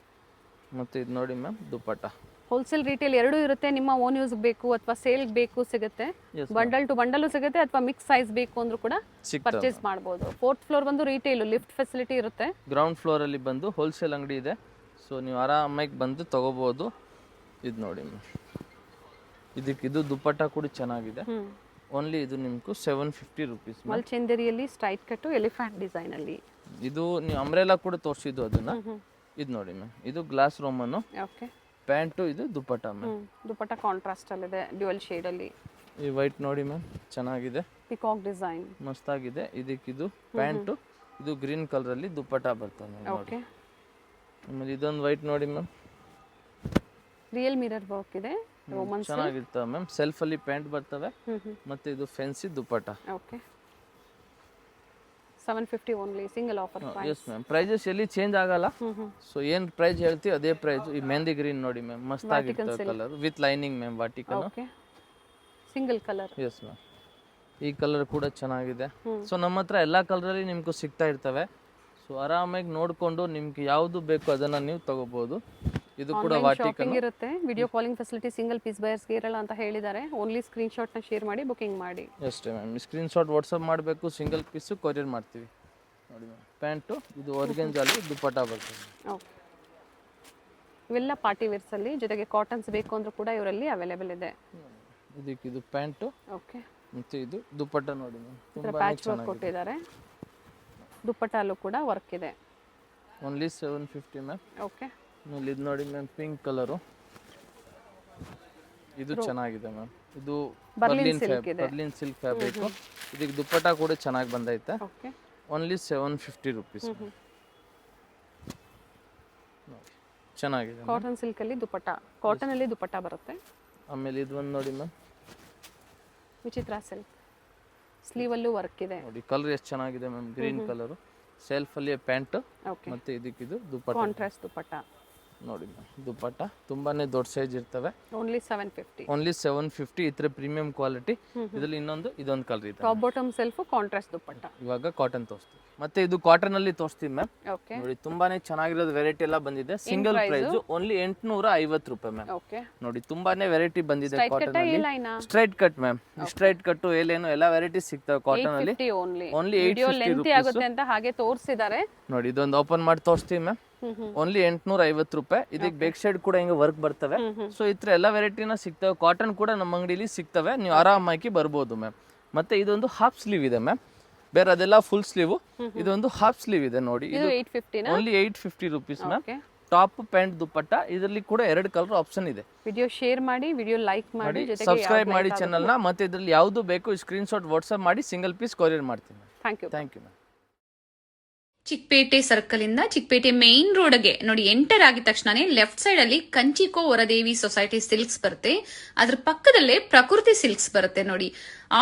ಮತ್ತು ಇದು ನೋಡಿ ಮ್ಯಾಮ್ ದುಪ್ಪಟ್ಟ. ಹೋಲ್ಸೇಲ್ ರಿಟೇಲ್ ಎರಡೂ ಇರುತ್ತೆ. ನಿಮ್ಮ ಓನ್ ಯೂಸ್ ಬೇಕು ಅಥವಾ ಸೇಲ್ ಬೇಕು ಸಿಗುತ್ತೆ, ಬಂಡಲ್ ಟು ಬಂಡಲ್ ಸಿಗುತ್ತೆ, ಅಥವಾ ಮಿಕ್ಸ್ ಸೈಜ್ ಬೇಕು ಅಂದ್ರೂ ಕೂಡ ಪರ್ಚೇಸ್ ಮಾಡಬಹುದು. 4th ಫ್ಲೋರ್ ಬಂದು ರಿಟೇಲ್, ಲಿಫ್ಟ್ ಫೆಸಿಲಿಟಿ ಇರುತ್ತೆ. ಗ್ರೌಂಡ್ ಫ್ಲೋರ್ ಅಲ್ಲಿ ಬಂದು ಹೋಲ್ಸೇಲ್ ಅಂಗಡಿ ಇದೆ. ಸೊ ನೀವು ಆರಾಮಾಗಿ ಬಂದು ತಗೋಬಹುದು. ಇದು ನೋಡಿ ಮ್ಯಾಮ್, ಇದು ದುಪ್ಪಟ್ಟ ಕೂಡ ಚೆನ್ನಾಗಿದೆ. ಓನ್ಲಿ ಇದು ನಿಮ್ಗೆ 750 ರುಪೀಸ್. ಮಲ್ಚಂದೇರಿಯಲ್ಲಿ ಸ್ಟ್ರೈಟ್ ಕಟ್ಟು ಎಲಿಫೆಂಟ್ ಡಿಸೈನ್ ಅಲ್ಲಿ. ಇದು ನೀವು ಅಂಬ್ರೆಲಾ ಕೂಡ ತೋರಿಸಿದ್ದು ಅದನ್ನ. ಇದು ನೋಡಿ ಮ್ಯಾಮ್, ಇದು ಗ್ಲಾಸ್ ರೋಮನ್ನು. ಓಕೆ. ಪ್ಯಾಂಟು, ಇದು ದುಪ್ಪಟ್ಟ ಮ್ಯಾಮ್. ದುಪ್ಪಟ್ಟ ಕಾಂಟ್ರಾಸ್ಟ್ ಅಲ್ಲಿ ಇದೆ, ಡ್ಯುಯಲ್ ಶೇಡ್ ಅಲ್ಲಿ. ಈ ವೈಟ್ ನೋಡಿ ಮ್ಯಾಮ್, ಚೆನ್ನಾಗಿದೆ, ಪಿಕಾಕ್ ಡಿಸೈನ್ ಮಸ್ತಾಗಿದೆ. ಇದಕ್ಕಿದು ಪ್ಯಾಂಟು, ಇದು ಗ್ರೀನ್ ಕಲರ್ ಅಲ್ಲಿ ದುಪ್ಪಟ್ಟ ಬರ್ತದೆ. ಓಕೆ. ಆಮೇಲೆ ಇದೊಂದು ವೈಟ್ ನೋಡಿ ಮ್ಯಾಮ್, ರಿಯಲ್ ಮಿರರ್ ವರ್ಕ್ ಇದೆ, ರೋಮನ್ ಚೆನ್ನಾಗಿರ್ತವೆ ಮ್ಯಾಮ್. ಸೆಲ್ಫ್ ಅಲ್ಲಿ ಪ್ಯಾಂಟ್ ಬರ್ತವೆ, ಮತ್ತೆ ಇದು fancy dupatta. Okay. 750 only, single offer price. Yes ma'am, prices ಎಲ್ಲಿ ಚೇಂಜ್ ಆಗಲ್ಲ. ಸೊ ಏನ್ ಪ್ರೈಸ್ ಹೇಳ್ತೀವಿ ಅದೇ ಪ್ರೈಸ್. ಈ ಮೆಹಂದಿ ಗ್ರೀನ್ ನೋಡಿ ಮ್ಯಾಮ್, ಮಸ್ತ್ ಆಗಿರ್ತವೆ colour with lining ma'am, vatican. Okay. Single colour. Yes ma'am, ಈ ಕಲರ್ ಕೂಡ ಚೆನ್ನಾಗಿದೆ. ಸೊ ನಮ್ಮ ಹತ್ರ ಎಲ್ಲ ಕಲರಲ್ಲಿ ನಿಮ್ಗೆ ಸಿಗ್ತಾ ಇರ್ತವೆ. ಸೊ ಆರಾಮಾಗಿ ನೋಡ್ಕೊಂಡು ನಿಮ್ಗೆ ಯಾವುದು ಬೇಕು ಅದನ್ನ ನೀವು ತಗೋಬಹುದು. ಇದು ಕೂಡ ವಾಟಿಕನ್ ಇರುತ್ತೆ. Video calling facility single piece ಬಯರ್ಸ್ಗೆ ಇರಲ್ಲ ಅಂತ ಹೇಳಿದ್ದಾರೆ. ಓನ್ಲಿ ಸ್ಕ್ರೀನ್ ಶಾಟ್ ನ ಶೇರ್ ಮಾಡಿ ಬುಕಿಂಗ್ ಮಾಡಿ ಅಷ್ಟೇ ಮ್ಯಾಮ್. ಸ್ಕ್ರೀನ್ ಶಾಟ್ ವಾಟ್ಸಪ್ ಮಾಡಬೇಕು, ಸಿಂಗಲ್ ಪೀಸು ಕೊರಿಯರ್ ಮಾಡ್ತೀವಿ. ನೋಡಿ ಮ್ಯಾಮ್, ಪ್ಯಾಂಟು ಇದು ಆರ್ಗೆಂಜಾಲಿ ದುಪ್ಪಟ್ಟ ಬರ್ತದೆ. ಓಕೆ. ಇವೆಲ್ಲ ಪಾರ್ಟಿ ವೇರ್ಸ್ ಅಲ್ಲಿ, ಜೊತೆಗೆ ಕಾಟನ್ಸ್ ಬೇಕು ಅಂದ್ರೂ ಕೂಡ ಇವರಲ್ಲಿ ಅವೈಲೇಬಲ್ ಇದೆ. ಇದು ಪ್ಯಾಂಟು. ಓಕೆ. ಮತ್ತೆ ಇದು ದುಪ್ಪಟ್ಟ ನೋಡಿ ಮ್ಯಾಮ್, ತುಂಬಾ ಪ್ಯಾಚ್ ವರ್ಕ್ ಕೊಟ್ಟಿದ್ದಾರೆ. ದುಪ್ಪಟ್ಟಲ್ಲೂ ಕೂಡ ವರ್ಕ್ ಇದೆ. Only 750 ma'am. ಓಕೆ. ಆಮೇಲೆ ಇದು ನೋಡಿ ಮ್ಯಾಮ್, ಪಿಂಕ್ ಕಲರು, ಇದು ಚೆನ್ನಾಗಿದೆ ಮ್ಯಾಮ್. ಇದು ಬರ್ಲಿನ್ ಸಿಲ್ಕ್ ಫ್ಯಾಬ್ರಿಕ್. ಇದಕ್ಕೆ ದುಪ್ಪಟ್ಟ ಕೂಡ ಚೆನ್ನಾಗಿ ಬಂದೈತೆ. ಓಕೆ. Only 750 rupees. ಚೆನ್ನಾಗಿದೆ. ಕಾಟನ್ ಸಿಲ್ಕ್ ಅಲ್ಲಿ ದುಪ್ಪಟ್ಟ, ಕಾಟನ್ ಅಲ್ಲಿ ದುಪ್ಪಟ್ಟ ಬರುತ್ತೆ. ಆಮೇಲೆ ಇದು ಒಂದು ನೋಡಿ ಮ್ಯಾಮ್, ವಿಚಿತ್ರ ಸಿಲ್ಕ್, ಸ್ಲೀವ್ ಅಲ್ಲೂ ವರ್ಕ್ ಇದೆ. ನೋಡಿ ಕಲರ್ ಎಷ್ಟು ಚೆನ್ನಾಗಿದೆ ಮ್ಯಾಮ್, ಗ್ರೀನ್ ಕಲರ್. ಸೆಲ್ಫ್ ಅಲ್ಲಿ ಪ್ಯಾಂಟ್, ಓಕೆ. ಮತ್ತೆ ಇದಕ್ಕಿದು ದುಪ್ಪಟ್ಟ, ಕಾಂಟ್ರಾಸ್ಟ್ ದುಪ್ಪಟ್ಟ ನೋಡಿ ಮ್ಯಾಮ್. ದುಪ್ಪಟ್ಟ ತುಂಬಾನೇ ದೊಡ್ಡ ಸೈಜ್ ಇರ್ತವೆ. ಓನ್ಲಿ 750. ಓನ್ಲಿ 750. ಈ ತರ ಪ್ರೀಮಿಯಂ ಕ್ವಾಲಿಟಿ. ಇದರಲ್ಲಿ ಇದೊಂದು ಕಲರ್ ಇದೆ. ಟಾಪ್ ಬಾಟಮ್ ಸೆಲ್ಫ್ ಕಾಂಟ್ರಾಸ್ಟ್ ದುಪ್ಪಟ್ಟ. ಇವಾಗ ಕಾಟನ್ ತೋರಿಸ್ತೀವಿ. ಮತ್ತೆ ಇದು ಕಾಟನ್ ಅಲ್ಲಿ ತೋರಿಸ್ತೀವಿ ಮ್ಯಾಮ್. ಓಕೆ. ನೋಡಿ ತುಂಬಾನೇ ಚೆನ್ನಾಗಿರೋದು ವೆರೈಟಿ ಎಲ್ಲ ಬಂದಿದೆ. ಸಿಂಗಲ್ ಪ್ರೈಸ್ ಓನ್ಲಿ 850 ರೂಪಾಯಿ ಮ್ಯಾಮ್. ಓಕೆ. ನೋಡಿ ತುಂಬಾನೇ ವೆರೈಟಿ ಬಂದಿದೆ ಕಾಟನ್ ಅಲ್ಲಿ. Straight cut ma'am, straight cut ಏಲೇನು ಎಲ್ಲ ವೆರೈಟಿ ಸಿಗ್ತವೆ ಕಾಟನ್ ಅಲ್ಲಿ. ಓನ್ಲಿ 850 ರೂಪಾಯಿ ಆಗುತ್ತೆ ಅಂತ ಹಾಗೆ ತೋರಿಸಿದ್ದಾರೆ. ನೋಡಿ ಇದೊಂದು ಓಪನ್ ಮಾಡಿ ತೋರಿಸ್ತೀವಿ ಮ್ಯಾಮ್. ಓನ್ಲಿ 850 ರೂಪಾಯಿ. ಇದಕ್ಕೆ ಬೇಕ್ ಸೈಡ್ ಕೂಡ ಹಿಂಗೆ ವರ್ಕ್ ಬರ್ತವೆ. ಸೊ ಈ ತರ ಎಲ್ಲ ವೆರೈಟಿನ ಸಿಗ್ತವೆ. ಕಾಟನ್ ಕೂಡ ನಮ್ಮ ಅಂಗಡಿಲಿ ಸಿಗ್ತವೆ, ನೀವು ಆರಾಮಾಗಿ ಬರ್ಬೋದು ಮ್ಯಾಮ್. ಮತ್ತೆ ಇದೊಂದು ಹಾಫ್ ಸ್ಲೀವ್ ಇದೆ ಮ್ಯಾಮ್, ಬೇರೆ ಅದೆಲ್ಲ ಫುಲ್ ಸ್ಲೀವ್. ಇದೊಂದು ಹಾಫ್ ಸ್ಲೀವ್ ಇದೆ ನೋಡಿ. ಇದು 850 only 850 rupees ma'am. Top pant dupatta. ಇದರಲ್ಲಿ ಕೂಡ 2 ಕಲರ್ ಆಪ್ಷನ್ ಇದೆ. ವಿಡಿಯೋ ಶೇರ್ ಮಾಡಿ, ವಿಡಿಯೋ ಲೈಕ್ ಮಾಡಿ, ಜೊತೆಗೆ ಸಬ್ಸ್ಕ್ರೈಬ್ ಮಾಡಿ ಚಾನೆಲ್ ನ. ಮತ್ತೆ ಇದರಲ್ಲಿ ಯಾವುದು ಬೇಕು ಸ್ಕ್ರೀನ್ ಶಾಟ್ ವಾಟ್ಸ್ಆಪ್ ಮಾಡಿ ಸಿಂಗಲ್ ಪೀಸ್ ಕೊರಿಯರ್ ಮಾಡ್ತೀನಿ. Thank you ma'am. Chickpet circle ಇಂದ ಚಿಕ್ಕಪೇಟೆ ಮೇನ್ ರೋಡ್ಗೆ ನೋಡಿ ಎಂಟರ್ ಆಗಿದ ತಕ್ಷಣನೇ ಲೆಫ್ಟ್ ಸೈಡ್ ಅಲ್ಲಿ ಕಂಚಿಕೋ ವರದೇವಿ ಸೊಸೈಟಿ ಸಿಲ್ಕ್ಸ್ ಬರುತ್ತೆ. ಅದ್ರ ಪಕ್ಕದಲ್ಲೇ ಪ್ರಕೃತಿ ಸಿಲ್ಕ್ಸ್ ಬರುತ್ತೆ ನೋಡಿ.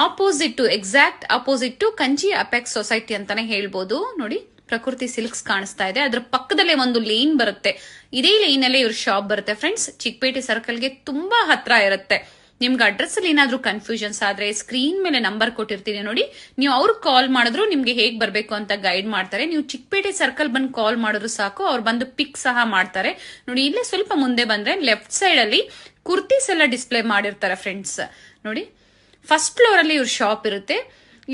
Opposite, exact opposite Kanchi apex society ಅಂತಾನೆ ಹೇಳ್ಬೋದು. ನೋಡಿ ಪ್ರಕೃತಿ ಸಿಲ್ಕ್ಸ್ ಕಾಣಿಸ್ತಾ ಇದೆ. ಅದ್ರ ಪಕ್ಕದಲ್ಲೇ ಒಂದು ಲೇನ್ ಬರುತ್ತೆ. ಇದೇ ಲೈನ್ ಅಲ್ಲೇ ಇವ್ರ ಶಾಪ್ ಬರುತ್ತೆ ಫ್ರೆಂಡ್ಸ್. ಚಿಕ್ಕಪೇಟೆ ಸರ್ಕಲ್ಗೆ ತುಂಬಾ ಹತ್ರ ಇರುತ್ತೆ. ನಿಮ್ಗೆ ಅಡ್ರೆಸ್ ಅಲ್ಲಿ ಏನಾದ್ರೂ ಕನ್ಫ್ಯೂಷನ್ಸ್ ಆದ್ರೆ ಸ್ಕ್ರೀನ್ ಮೇಲೆ ನಂಬರ್ ಕೊಟ್ಟಿರ್ತೀನಿ ನೋಡಿ, ನೀವು ಅವ್ರಿಗೆ ಕಾಲ್ ಮಾಡಿದ್ರು ನಿಮ್ಗೆ ಹೇಗ್ ಬರ್ಬೇಕು ಅಂತ ಗೈಡ್ ಮಾಡ್ತಾರೆ. ನೀವು ಚಿಕ್ಕಪೇಟೆ ಸರ್ಕಲ್ ಬಂದು ಕಾಲ್ ಮಾಡಿದ್ರು ಸಾಕು, ಅವ್ರು ಬಂದು ಪಿಕ್ ಸಹ ಮಾಡ್ತಾರೆ. ನೋಡಿ ಇಲ್ಲೇ ಸ್ವಲ್ಪ ಮುಂದೆ ಬಂದ್ರೆ ಲೆಫ್ಟ್ ಸೈಡ್ ಅಲ್ಲಿ ಕುರ್ತೀಸ್ ಎಲ್ಲ ಡಿಸ್ಪ್ಲೇ ಮಾಡಿರ್ತಾರೆ ಫ್ರೆಂಡ್ಸ್. ನೋಡಿ ಫಸ್ಟ್ ಫ್ಲೋರ್ ಅಲ್ಲಿ ಇವ್ರ ಶಾಪ್ ಇರುತ್ತೆ.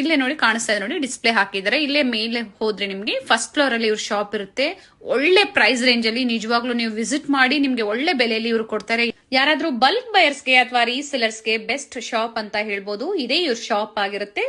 ಇಲ್ಲೇ ನೋಡಿ ಕಾಣಿಸ್ತಾ ಇದೆ ನೋಡಿ, ಡಿಸ್ಪ್ಲೇ ಹಾಕಿದ್ದಾರೆ. ಇಲ್ಲೇ ಮೇಲೆ ಹೋದ್ರೆ ನಿಮ್ಗೆ ಫಸ್ಟ್ ಫ್ಲೋರ್ ಅಲ್ಲಿ ಇವ್ರ ಶಾಪ್ ಇರುತ್ತೆ. ಒಳ್ಳೆ ಪ್ರೈಸ್ ರೇಂಜ್ ಅಲ್ಲಿ ನಿಜವಾಗ್ಲೂ ನೀವು ವಿಸಿಟ್ ಮಾಡಿ, ನಿಮ್ಗೆ ಒಳ್ಳೆ ಬೆಲೆಯಲ್ಲಿ ಇವ್ರು ಕೊಡ್ತಾರೆ. ಯಾರಾದ್ರೂ ಬಲ್ಕ್ ಬಯರ್ಸ್ಗೆ ಅಥವಾ ರೀಸೆಲರ್ಸ್ಗೆ ಬೆಸ್ಟ್ ಶಾಪ್ ಅಂತ ಹೇಳ್ಬೋದು. ಇದೇ ಇವ್ರ ಶಾಪ್ ಆಗಿರುತ್ತೆ.